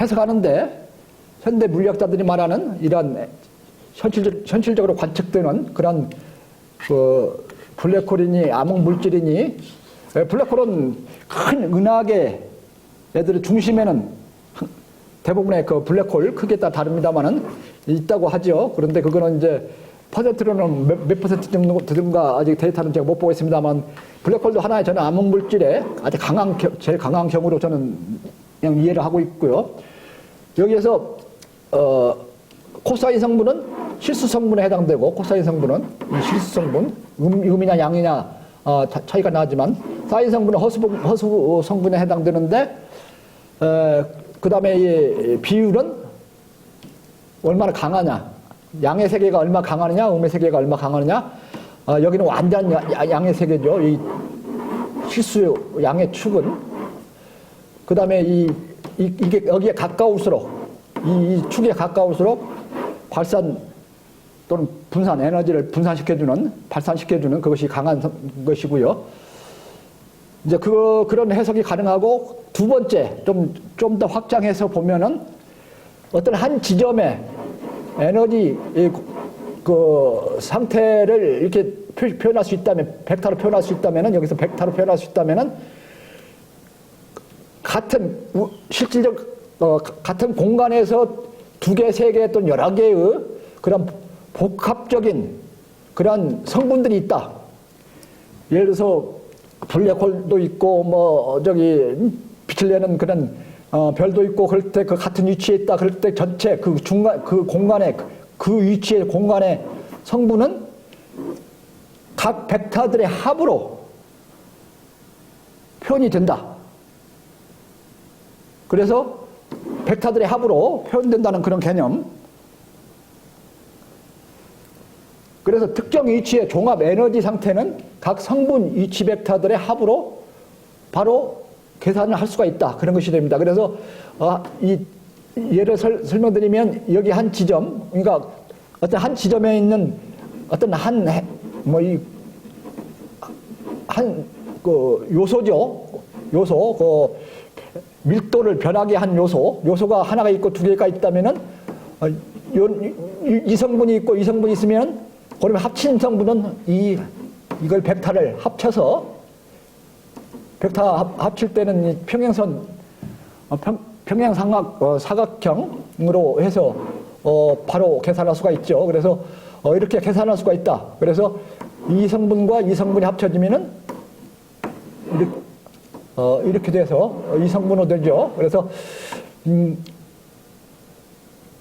해석하는데, 현대 물리학자들이 말하는 이런 현실적으로 관측되는 그런 그 블랙홀이니 암흑 물질이니, 블랙홀은 큰 은하계 애들의 중심에는 대부분의 그 블랙홀 크기에 따라 다릅니다만은 있다고 하죠. 그런데 그거는 이제 퍼센트로는 몇 퍼센트 정도든가 아직 데이터는 제가 못 보고 있습니다만 블랙홀도 하나의 저는 암흑물질의 아주 제일 강한 경우로 저는 그냥 이해를 하고 있고요. 여기에서 코사인 성분은 실수 성분에 해당되고 코사인 성분은 이 실수 성분 음이냐 양이냐 차이가 나지만 사인 성분은 허수 성분에 해당되는데 그 다음에 이 비율은 얼마나 강하냐 양의 세계가 얼마나 강하느냐 음의 세계가 얼마나 강하느냐 여기는 완전 양의 세계죠. 이 실수 양의 축은 그 다음에 이게 여기에 가까울수록 이 축에 가까울수록 발산 또는 분산 에너지를 발산시켜주는 그것이 강한 것이고요. 이제 그런 해석이 가능하고 두 번째 좀 더 확장해서 보면은 어떤 한 지점에 에너지 그 상태를 이렇게 표현할 수 있다면 벡터로 표현할 수 있다면은 여기서 벡터로 표현할 수 있다면은 같은 공간에서 두 개, 세 개 또는 여러 개의 그런 복합적인 그런 성분들이 있다. 예를 들어서 블랙홀도 있고 빛을 내는 그런 별도 있고 그럴 때 그 같은 위치에 있다. 그럴 때 전체 그 공간에 그 위치의 공간의 성분은 각 벡터들의 합으로 표현이 된다. 그래서 벡터들의 합으로 표현된다는 그런 개념. 그래서 특정 위치의 종합 에너지 상태는 각 성분 위치 벡터들의 합으로 바로 계산을 할 수가 있다. 그런 것이 됩니다. 그래서 이 예를 설명드리면 여기 한 지점, 그러니까 어떤 한 지점에 있는 어떤 요소죠. 요소, 밀도를 변하게 한 요소가 하나가 있고 두 개가 있다면은 이 성분이 있고 이 성분이 있으면 그러면 합친 성분은 이걸 벡터를 합쳐서 벡터 합칠 때는 이 평행선 사각형으로 해서 바로 계산할 수가 있죠. 그래서 이렇게 계산할 수가 있다. 그래서 이 성분과 이 성분이 합쳐지면은 이렇게 돼서 이 성분으로 되죠. 그래서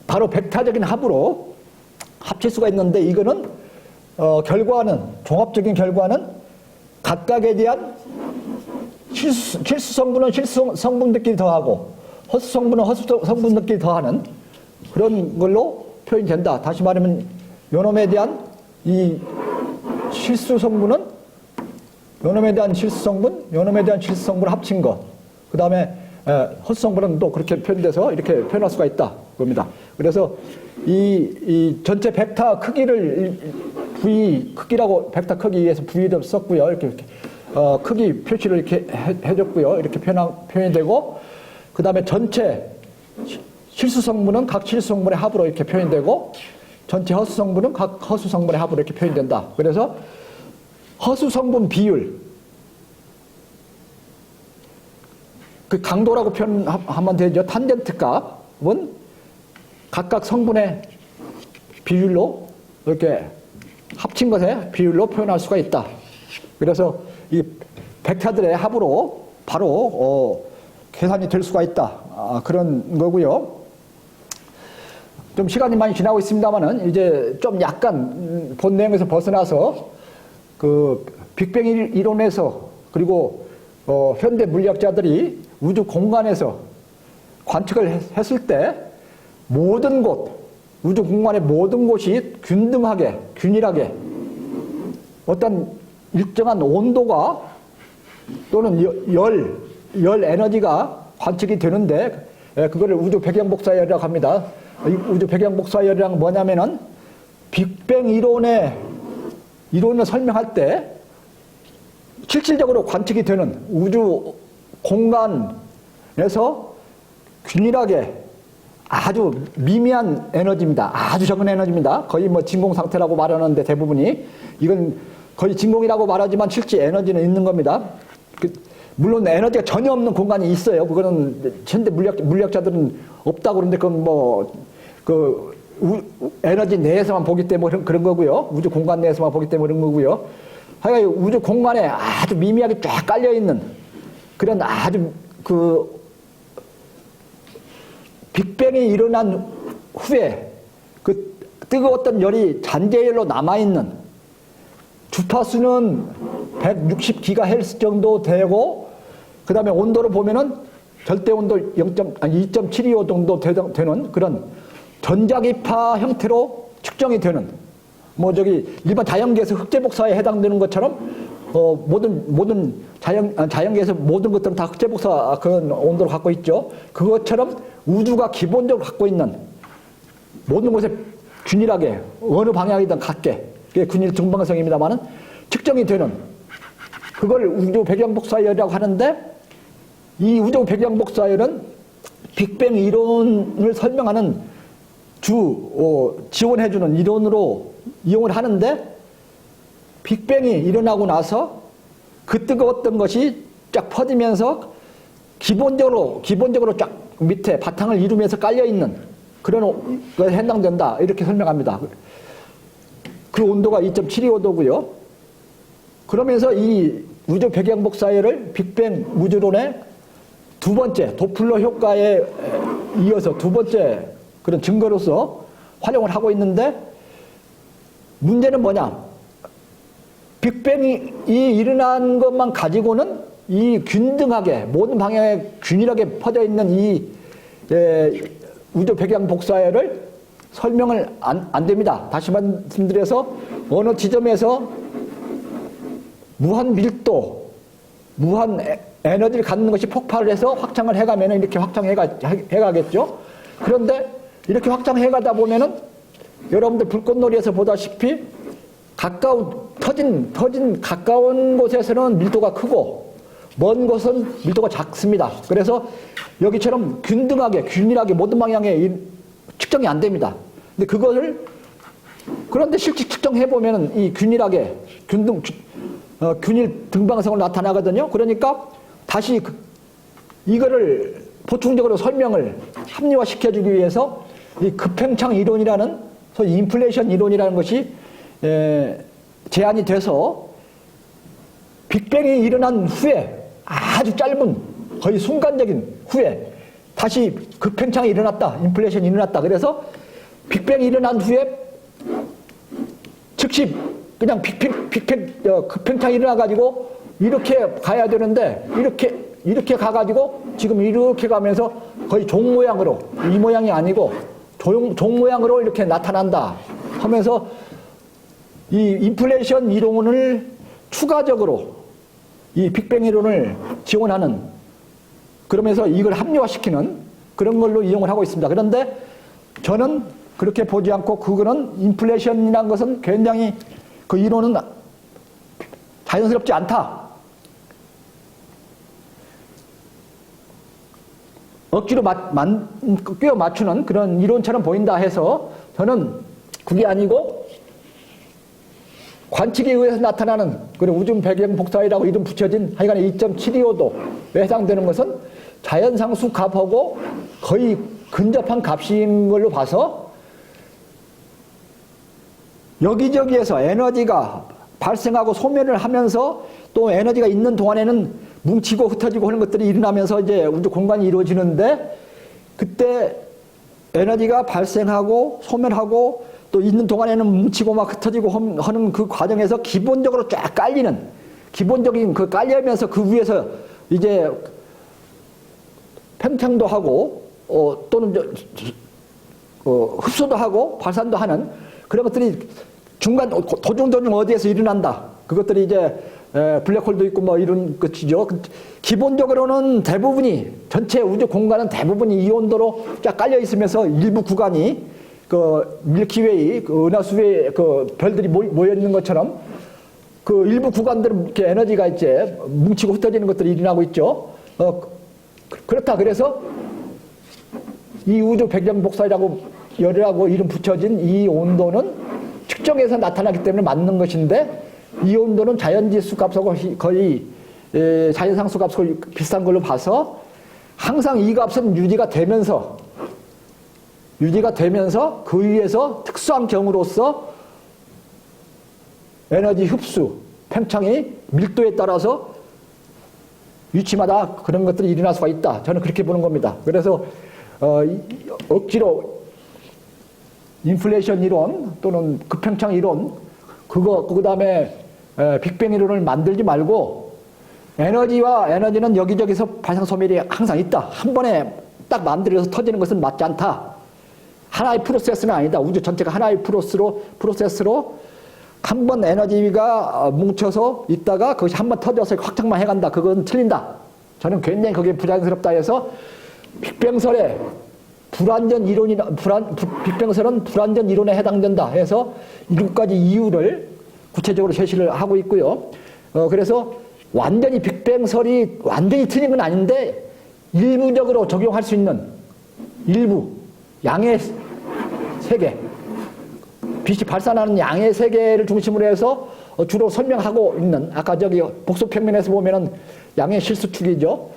바로 벡터적인 합으로 합칠 수가 있는데 이거는 종합적인 결과는 각각에 대한 실수 성분은 실수 성분들끼리 더하고 허수 성분은 허수 성분들끼리 더하는 그런 걸로 표현이 된다. 다시 말하면 요놈에 대한 이 실수 성분은 요놈에 대한 실수 성분, 요놈에 대한 실수 성분을 합친 것. 그 다음에 허수 성분은 또 그렇게 표현돼서 이렇게 표현할 수가 있다. 겁니다. 그래서 이 전체 벡터 크기를 크기라고 벡터 크기에서 V를 썼고요. 이렇게 크기 표시를 이렇게 해줬고요. 이렇게 표현이 되고, 그 다음에 전체 실수 성분은 각 실수 성분의 합으로 이렇게 표현되고, 전체 허수 성분은 각 허수 성분의 합으로 이렇게 표현된다. 그래서 허수 성분 비율, 그 강도라고 표현하면 되죠. 탄젠트 값은 각각 성분의 비율로 이렇게 합친 것의 비율로 표현할 수가 있다. 그래서 이 벡터들의 합으로 바로 계산이 될 수가 있다. 그런 거고요. 좀 시간이 많이 지나고 있습니다만은 이제 좀 약간 본 내용에서 벗어나서 그 빅뱅 이론에서 그리고 현대 물리학자들이 우주 공간에서 관측을 했을 때 모든 우주 공간의 모든 곳이 균일하게 어떤 일정한 온도가 또는 열 에너지가 관측이 되는데 그거를 우주 배경복사열이라고 합니다. 우주 배경복사열이란 뭐냐면은 빅뱅 이론을 설명할 때 실질적으로 관측이 되는 우주 공간에서 균일하게 아주 미미한 에너지입니다. 아주 적은 에너지입니다. 거의 진공 상태라고 말하는데 대부분이 이건 거의 진공이라고 말하지만 실제 에너지는 있는 겁니다. 물론 에너지가 전혀 없는 공간이 있어요. 그거는 현대 물리학자들은 없다고 그러는데 그건 에너지 내에서만 보기 때문에 그런 거고요. 우주 공간 내에서만 보기 때문에 그런 거고요. 하여간 우주 공간에 아주 미미하게 쫙 깔려 있는 그런 아주 그 빅뱅이 일어난 후에 그 뜨거웠던 열이 잔재열로 남아있는 주파수는 160GHz 정도 되고, 그 다음에 온도로 보면은 절대 온도 2.725 정도 되는 그런 전자기파 형태로 측정이 되는, 뭐 일반 자연계에서 흑제복사에 해당되는 것처럼 모든 자연계에서 모든 것들은 다 흑제복사 그런 온도를 갖고 있죠. 그것처럼 우주가 기본적으로 갖고 있는 모든 곳에 균일하게 어느 방향이든 같게, 그게 균일 등방성입니다만은 측정이 되는, 그걸 우주 배경복사열이라고 하는데, 이 우주 배경복사열은 빅뱅 이론을 설명하는 지원해주는 이론으로 이용을 하는데, 빅뱅이 일어나고 나서 그 뜨거웠던 것이 쫙 퍼지면서 기본적으로 쫙 밑에 바탕을 이루면서 깔려있는 그런 것에 해당된다, 이렇게 설명합니다. 그 온도가 2.725도고요. 그러면서 이 우주 배경복사열을 빅뱅 우주론의 두 번째 도플러 효과에 이어서 두 번째 그런 증거로서 활용을 하고 있는데, 문제는 뭐냐? 빅뱅이 일어난 것만 가지고는 이 균등하게 모든 방향에 균일하게 퍼져 있는 이 우주 배경복사열을 설명을 안 됩니다. 다시 말씀드려서 어느 지점에서 무한 밀도, 무한 에너지를 갖는 것이 폭발을 해서 확장을 해가면 이렇게 해가겠죠. 그런데 이렇게 확장해가다 보면은 여러분들 불꽃놀이에서 보다시피 터진 가까운 곳에서는 밀도가 크고 먼 곳은 밀도가 작습니다. 그래서 여기처럼 균일하게 모든 방향에 측정이 안 됩니다. 근데 그런데 실제 측정해보면은 이 균일하게 균일 등방성을 나타나거든요. 그러니까 다시 이거를 보충적으로 설명을 합리화시켜주기 위해서 이 급팽창 이론이라는 소위 인플레이션 이론이라는 것이 제안이 돼서 빅뱅이 일어난 후에 아주 짧은 거의 순간적인 후에 다시 급팽창이 일어났다, 인플레이션이 일어났다. 그래서 빅뱅이 일어난 후에 즉시 그냥 급팽창이 일어나가지고 이렇게 가야 되는데 이렇게 가가지고 지금 이렇게 가면서 거의 종 모양으로, 이 모양이 아니고 종 모양으로 이렇게 나타난다 하면서 이 인플레이션 이론을 추가적으로 이 빅뱅 이론을 지원하는, 그러면서 이걸 합리화시키는 그런 걸로 이용을 하고 있습니다. 그런데 저는 그렇게 보지 않고 그거는 인플레이션이라는 것은 굉장히 그 이론은 자연스럽지 않다. 억지로 꿰어 맞추는 그런 이론처럼 보인다 해서 저는 그게 아니고 관측에 의해서 나타나는 그런 우주 배경 복사열이라고 이름 붙여진 하여간에 2.725도에 해당되는 것은 자연상수 값하고 거의 근접한 값인 걸로 봐서 여기저기에서 에너지가 발생하고 소멸을 하면서 또 에너지가 있는 동안에는 뭉치고 흩어지고 하는 것들이 일어나면서 이제 우주 공간이 이루어지는데, 그때 에너지가 발생하고 소멸하고 또 있는 동안에는 뭉치고 막 흩어지고 하는 그 과정에서 기본적으로 쫙 깔리는, 기본적인 그 깔리면서 그 위에서 이제 팽창도 하고 또는 흡수도 하고 발산도 하는 그런 것들이 중간 도중 어디에서 일어난다. 그것들이 이제 블랙홀도 있고 뭐 이런 것이죠. 기본적으로는 대부분이, 전체 우주 공간은 대부분이 이 온도로 쫙 깔려 있으면서 일부 구간이 그 밀키웨이, 그 은하수의 그 별들이 모여 있는 것처럼 그 일부 구간들은 이렇게 에너지가 이제 뭉치고 흩어지는 것들이 일어나고 있죠. 그렇다. 그래서 이 우주 배경복사열이라고 이름 붙여진 이 온도는 측정해서 나타나기 때문에 맞는 것인데, 이 온도는 자연지수 값하고 거의 자연상수 값하고 비슷한 걸로 봐서 항상 이 값은 유지가 되면서 유지가 되면서 그 위에서 특수한 경우로서 에너지 흡수, 팽창이 밀도에 따라서 위치마다 그런 것들이 일어날 수가 있다. 저는 그렇게 보는 겁니다. 그래서 억지로 인플레이션 이론 또는 급팽창 이론 그다음에 빅뱅 이론을 만들지 말고 에너지는 여기저기서 발생 소멸이 항상 있다. 한 번에 딱 만들어서 터지는 것은 맞지 않다. 하나의 프로세스는 아니다. 우주 전체가 하나의 프로세스로 한 번 에너지가 뭉쳐서 있다가 그것이 한 번 터져서 확장만 해간다. 그건 틀린다. 저는 굉장히 그게 부자연스럽다 해서 빅뱅설의 빅뱅설은 불완전 이론에 해당된다 해서 7가지 이유를 구체적으로 제시를 하고 있고요. 그래서 완전히 빅뱅설이 완전히 틀린 건 아닌데 일부적으로 적용할 수 있는 일부 양의 세계, 빛이 발산하는 양의 세계를 중심으로 해서 주로 설명하고 있는 아까 저기 복소평면에서 보면은 양의 실수축이죠.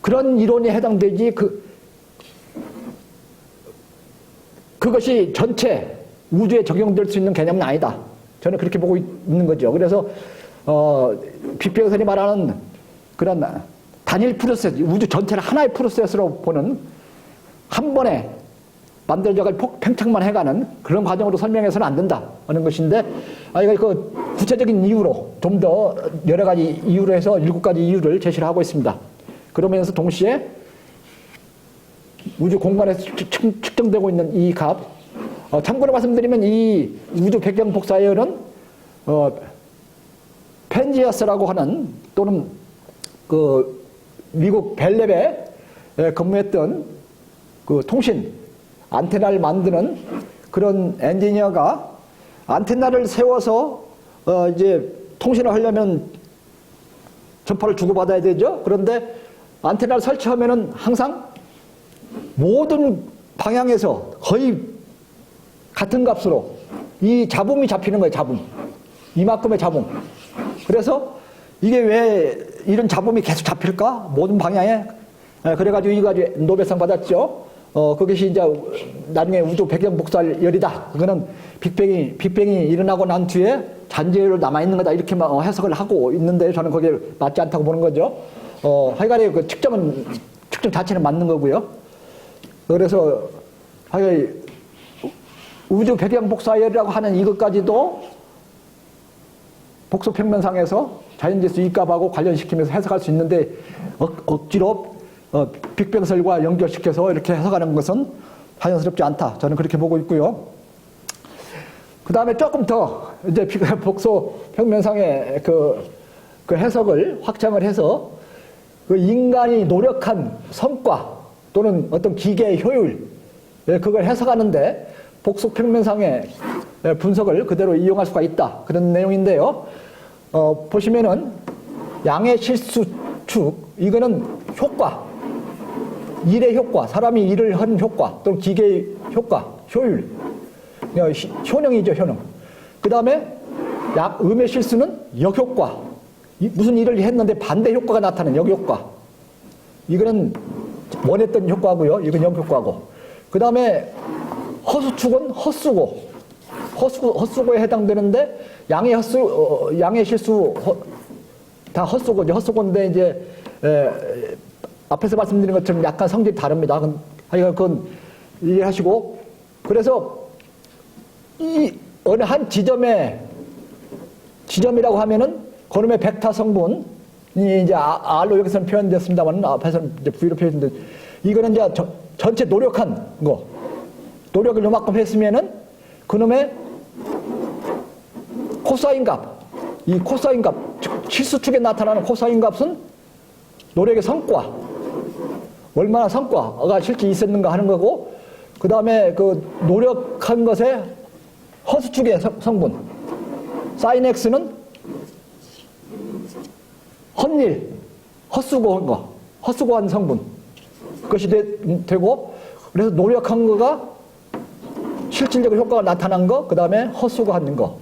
그런 이론에 해당되지 그것이 전체 우주에 적용될 수 있는 개념은 아니다. 저는 그렇게 보고 있는 거죠. 그래서 빅뱅설이 말하는 그런 단일 프로세스, 우주 전체를 하나의 프로세스로 보는 한 번에 만들어져갈 팽창만 해가는 그런 과정으로 설명해서는 안 된다 하는 것인데, 이거 그 구체적인 이유로 좀 더 여러 가지 이유로 해서 7가지 이유를 제시를 하고 있습니다. 그러면서 동시에 우주 공간에서 측정되고 있는 이 값, 참고로 말씀드리면 이 우주 배경 복사열은 펜지어스라고 하는 또는 그 미국 벨랩에 근무했던 그 통신 안테나를 만드는 그런 엔지니어가 안테나를 세워서 이제 통신을 하려면 전파를 주고받아야 되죠. 그런데 안테나를 설치하면은 항상 모든 방향에서 거의 같은 값으로 이 잡음이 잡히는 거예요. 잡음. 이만큼의 잡음. 그래서 이게 왜 이런 잡음이 계속 잡힐까? 모든 방향에. 그래가지고 이거 가지고 노벨상 받았죠. 그것이 이제 나중에 우주 배경 복사열이다. 그거는 빅뱅이 일어나고 난 뒤에 잔재로 남아있는 거다. 이렇게 해석을 하고 있는데 저는 거기에 맞지 않다고 보는 거죠. 하여간에 그 측정 자체는 맞는 거고요. 그래서 하여간 우주 배경 복사열이라고 하는 이것까지도 복소평면상에서 자연재수 이값하고 관련시키면서 해석할 수 있는데 억지로 빅뱅설과 연결시켜서 이렇게 해석하는 것은 자연스럽지 않다. 저는 그렇게 보고 있고요. 그 다음에 조금 더 이제 복소평면상의 그 해석을 확장을 해서 그 인간이 노력한 성과 또는 어떤 기계의 효율, 그걸 해석하는데 복소평면상의 분석을 그대로 이용할 수가 있다. 그런 내용인데요. 보시면은 양의 실수축, 이거는 효과, 일의 효과, 사람이 일을 하는 효과, 또는 기계의 효과, 효율, 효능이죠, 효능. 그 다음에 음의 실수는 역효과, 무슨 일을 했는데 반대 효과가 나타나는 역효과. 이거는 원했던 효과고요. 이건 역효과고. 그 다음에 허수축은 헛수고에 해당되는데 양의 실수 다 헛수고죠. 헛수고인데 이제 앞에서 말씀드린 것처럼 약간 성질이 다릅니다. 하여간 그건 이해하시고, 그래서 이 어느 한 지점이라고 하면은 그놈의 벡터 성분이 이제 R로 여기서는 표현됐습니다만 앞에서는 이제 V로 표현됐는데, 이거는 이제 전체 노력한 거, 노력을 요만큼 했으면은 그놈의 코사인 값, 이 코사인 값, 즉 실수축에 나타나는 코사인 값은 노력의 성과, 얼마나 성과가 실제 있었는가 하는 거고, 그 다음에 그 노력한 것의 허수축의 성분, 사인 X는 헛일, 헛수고한 거, 헛수고한 성분, 그것이 되고, 그래서 노력한 거가 실질적으로 효과가 나타난 거, 그 다음에 헛수고한 거,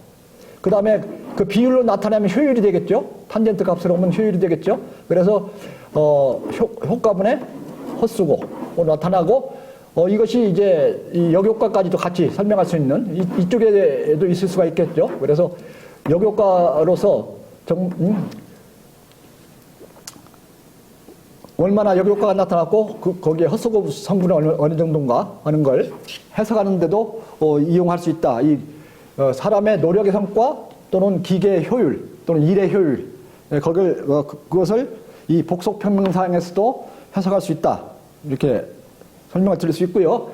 그 다음에 그 비율로 나타나면 효율이 되겠죠. 탄젠트 값으로 오면 효율이 되겠죠. 그래서 효과분의 헛수고 나타나고, 이것이 이제 이 역효과까지도 같이 설명할 수 있는 이쪽에도 있을 수가 있겠죠. 그래서 역효과로서 얼마나 역효과가 나타났고 거기에 헛소금 성분은 어느 정도인가 하는 걸 해석하는데도 이용할 수 있다. 사람의 노력의 성과 또는 기계의 효율 또는 일의 효율 그것을 이 복속평면상에서도 해석할 수 있다. 이렇게 설명을 드릴 수 있고요.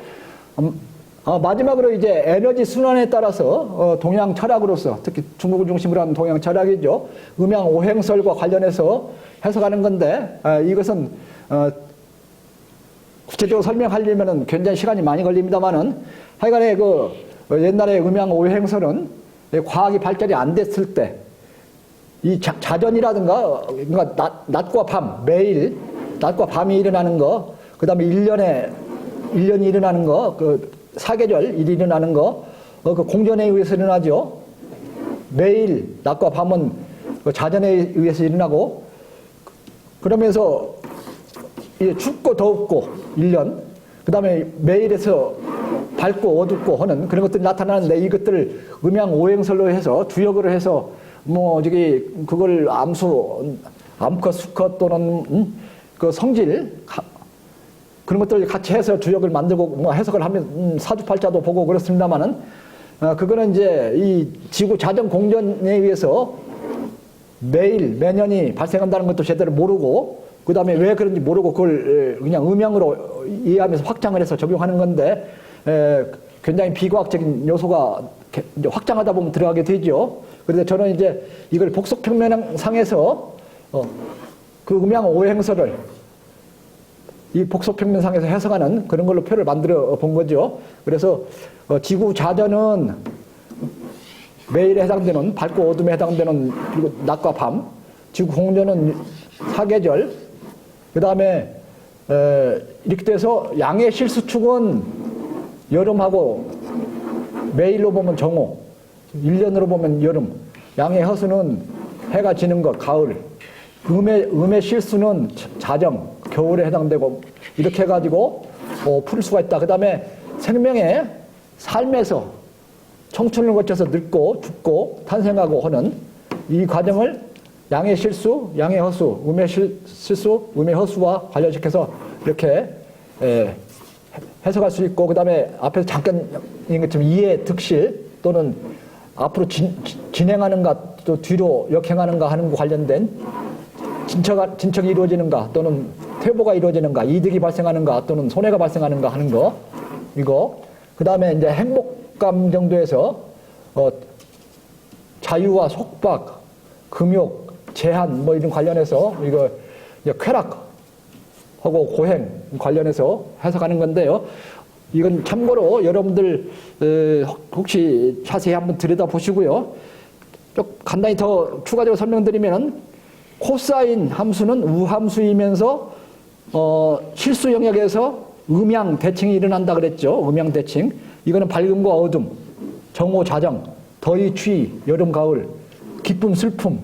마지막으로 이제 에너지 순환에 따라서 동양 철학으로서 특히 중국을 중심으로 한 동양 철학이죠. 음양 오행설과 관련해서 해석하는 건데 이것은 구체적으로 설명하려면 굉장히 시간이 많이 걸립니다만은 하여간에 옛날에 음양 오행설은 과학이 발달이 안 됐을 때 이 자전이라든가 그러니까 낮과 밤 매일 낮과 밤이 일어나는 거 그다음에 1년이 일어나는 거 사계절 일이 일어나는 거 그 공전에 의해서 일어나죠. 매일 낮과 밤은 자전에 의해서 일어나고 그러면서 춥고 덥고 1년 그다음에 매일에서 밝고 어둡고 하는 그런 것들이 나타나는데 이것들을 음양 오행설로 해서 주역으로 해서 그걸 암컷 수컷 또는 그 성질 그런 것들을 같이 해서 주역을 만들고 해석을 하면 사주팔자도 보고 그렇습니다만은 그거는 이제 이 지구 자전 공전에 의해서 매년이 발생한다는 것도 제대로 모르고 그 다음에 왜 그런지 모르고 그걸 그냥 음양으로 이해하면서 확장을 해서 적용하는 건데 굉장히 비과학적인 요소가 이제 확장하다 보면 들어가게 되죠. 그래서 저는 이제 이걸 복속평면상에서 그 음양 오행설을 이 복속평면상에서 해석하는 그런 걸로 표를 만들어 본 거죠. 그래서 지구 자전은 매일에 해당되는 밝고 어둠에 해당되는 그리고 낮과 밤, 지구 공전은 사계절, 그 다음에 이렇게 돼서 양의 실수축은 여름하고 매일로 보면 정오, 1년으로 보면 여름, 양의 허수는 해가 지는 것 가을, 음의 실수는 자정, 겨울에 해당되고 이렇게 해가지고 풀 수가 있다. 그 다음에 생명의 삶에서 청춘을 거쳐서 늙고 죽고 탄생하고 하는 이 과정을 양의 실수, 양의 허수, 음의 실수, 음의 허수와 관련시켜서 이렇게 해석할 수 있고 그 다음에 앞에서 잠깐 얘기한 것처럼 이해 득실 또는 앞으로 진행하는가 또 뒤로 역행하는가 하는 거 관련된 진척이 이루어지는가 또는 퇴보가 이루어지는가 이득이 발생하는가 또는 손해가 발생하는가 하는 거 이거 그 다음에 이제 행복감 정도에서 자유와 속박, 금욕, 제한 뭐 이런 관련해서 이거 이제 쾌락하고 고행 관련해서 해석하는 건데요. 이건 참고로 여러분들 혹시 자세히 한번 들여다보시고요. 좀 간단히 더 추가적으로 설명드리면은 코사인 함수는 우함수이면서 실수 영역에서 음양 대칭이 일어난다 그랬죠. 음양 대칭. 이거는 밝음과 어둠, 정오 자정, 더위 추위, 여름 가을, 기쁨 슬픔,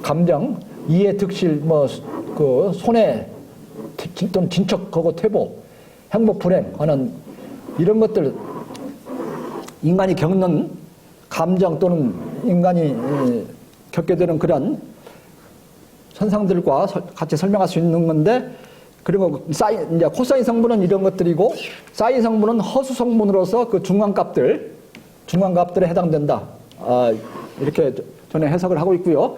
감정, 이해 득실 그 손해 또는 진척하고 퇴보, 행복 불행 하는 이런 것들 인간이 겪는 감정 또는 인간이 겪게 되는 그런 현상들과 같이 설명할 수 있는 건데 그리고 이제 코사인 성분은 이런 것들이고 사인 성분은 허수 성분으로서 그 중간값들에 해당된다. 이렇게 저는 해석을 하고 있고요.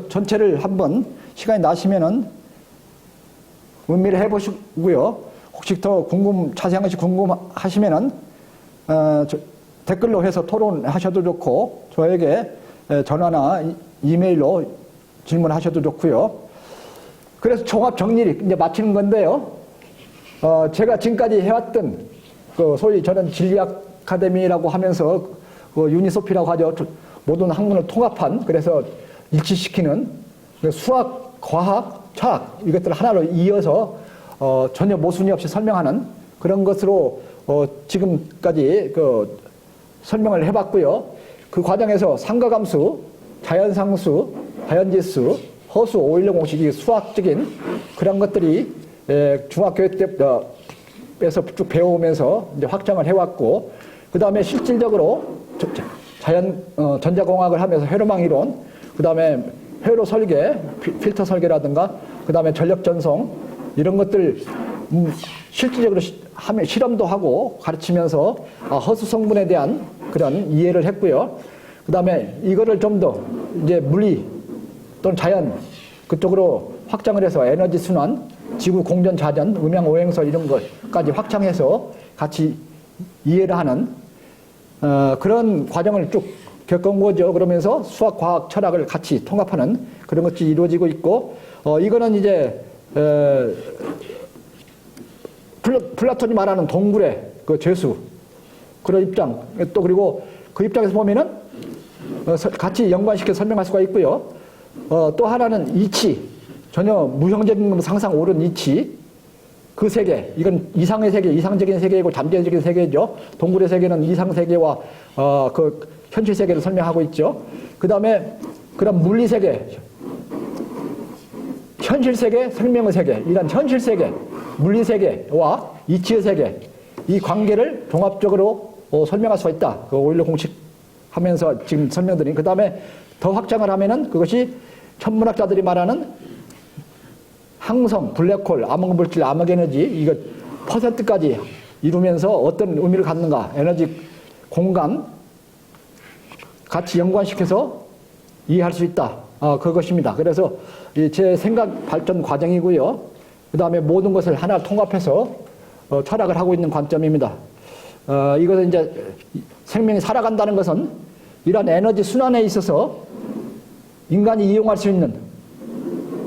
전체를 한번 시간이 나시면은 음미를 해보시고요. 혹시 더 자세한 것이 궁금하시면은 댓글로 해서 토론하셔도 좋고 저에게 전화나 이메일로 질문하셔도 좋고요. 그래서 종합 정리를 이제 마치는 건데요. 제가 지금까지 해왔던 소위 저는 진리 아카데미라고 하면서 유니소피라고 하죠. 모든 학문을 통합한 그래서 일치시키는 수학, 과학, 철학 이것들을 하나로 이어서 전혀 모순이 없이 설명하는 그런 것으로 지금까지 설명을 해봤고요. 그 과정에서 상가감수, 자연상수, 자연지수, 허수, 오일령 공식이 수학적인 그런 것들이 중학교 때 에서 쭉 배워오면서 이제 확장을 해왔고, 그 다음에 실질적으로 자연 전자공학을 하면서 회로망 이론, 그 다음에 회로 설계, 필터 설계라든가, 그 다음에 전력 전송 이런 것들 실질적으로 실험도 하고 가르치면서 허수 성분에 대한 그런 이해를 했고요. 그 다음에 이거를 좀 더 이제 물리 또는 자연 그쪽으로 확장을 해서 에너지 순환, 지구 공전 자전, 음양 오행설 이런 것까지 확장해서 같이 이해를 하는 그런 과정을 쭉 겪은 거죠. 그러면서 수학, 과학, 철학을 같이 통합하는 그런 것이 이루어지고 있고, 이거는 이제 플라톤이 말하는 동굴의 그 죄수 그런 입장, 또 그리고 그 입장에서 보면은 같이 연관시켜서 설명할 수가 있고요. 또 하나는 이치, 전혀 무형적인 상상 옳은 이치, 그 세계, 이건 이상의 세계, 이상적인 세계이고 잠재적인 세계죠. 동굴의 세계는 이상 세계와 그 현실 세계를 설명하고 있죠. 그 다음에 그런 물리 세계, 현실 세계, 생명의 세계, 이런 현실 세계, 물리 세계와 이치의 세계, 이 관계를 종합적으로 설명할 수가 있다. 그 오일러 공식 하면서 지금 설명드린. 그 다음에 더 확장을 하면은 그것이 천문학자들이 말하는 항성, 블랙홀, 암흑물질, 암흑에너지, 이거 퍼센트까지 이루면서 어떤 의미를 갖는가, 에너지 공간 같이 연관시켜서 이해할 수 있다. 그것입니다. 그래서 제 생각 발전 과정이고요. 그 다음에 모든 것을 하나 통합해서 철학을 하고 있는 관점입니다. 이것은 이제 생명이 살아간다는 것은 이런 에너지 순환에 있어서 인간이 이용할 수 있는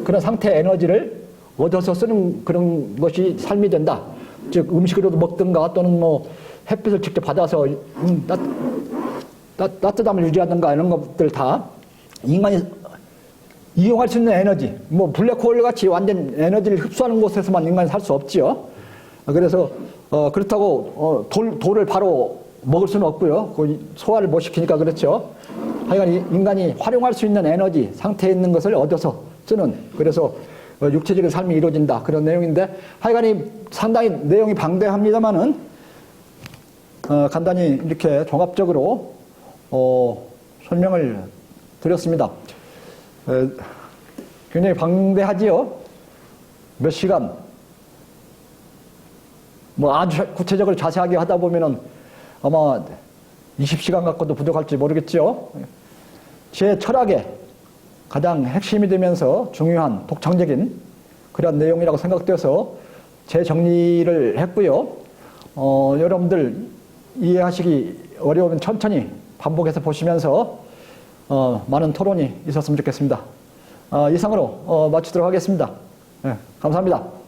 그런 상태의 에너지를 얻어서 쓰는 그런 것이 삶이 된다. 즉 음식으로도 먹든가 또는 뭐 햇빛을 직접 받아서 따뜻함을 유지하든가 이런 것들 다 인간이 이용할 수 있는 에너지, 뭐 블랙홀 같이 완전 에너지를 흡수하는 곳에서만 인간이 살 수 없지요. 그래서 그렇다고 돌을 바로 먹을 수는 없고요. 소화를 못 시키니까 그렇죠. 하여간 인간이 활용할 수 있는 에너지 상태에 있는 것을 얻어서 쓰는, 그래서 육체적인 삶이 이루어진다. 그런 내용인데 하여간이 상당히 내용이 방대합니다만은 간단히 이렇게 종합적으로 설명을 드렸습니다. 굉장히 방대하지요. 몇 시간 뭐 아주 구체적으로 자세하게 하다 보면은 아마 20시간 갖고도 부족할지 모르겠죠. 제 철학의 가장 핵심이 되면서 중요한 독창적인 그런 내용이라고 생각돼서 재정리를 했고요. 여러분들 이해하시기 어려우면 천천히 반복해서 보시면서 많은 토론이 있었으면 좋겠습니다. 이상으로 마치도록 하겠습니다. 네, 감사합니다.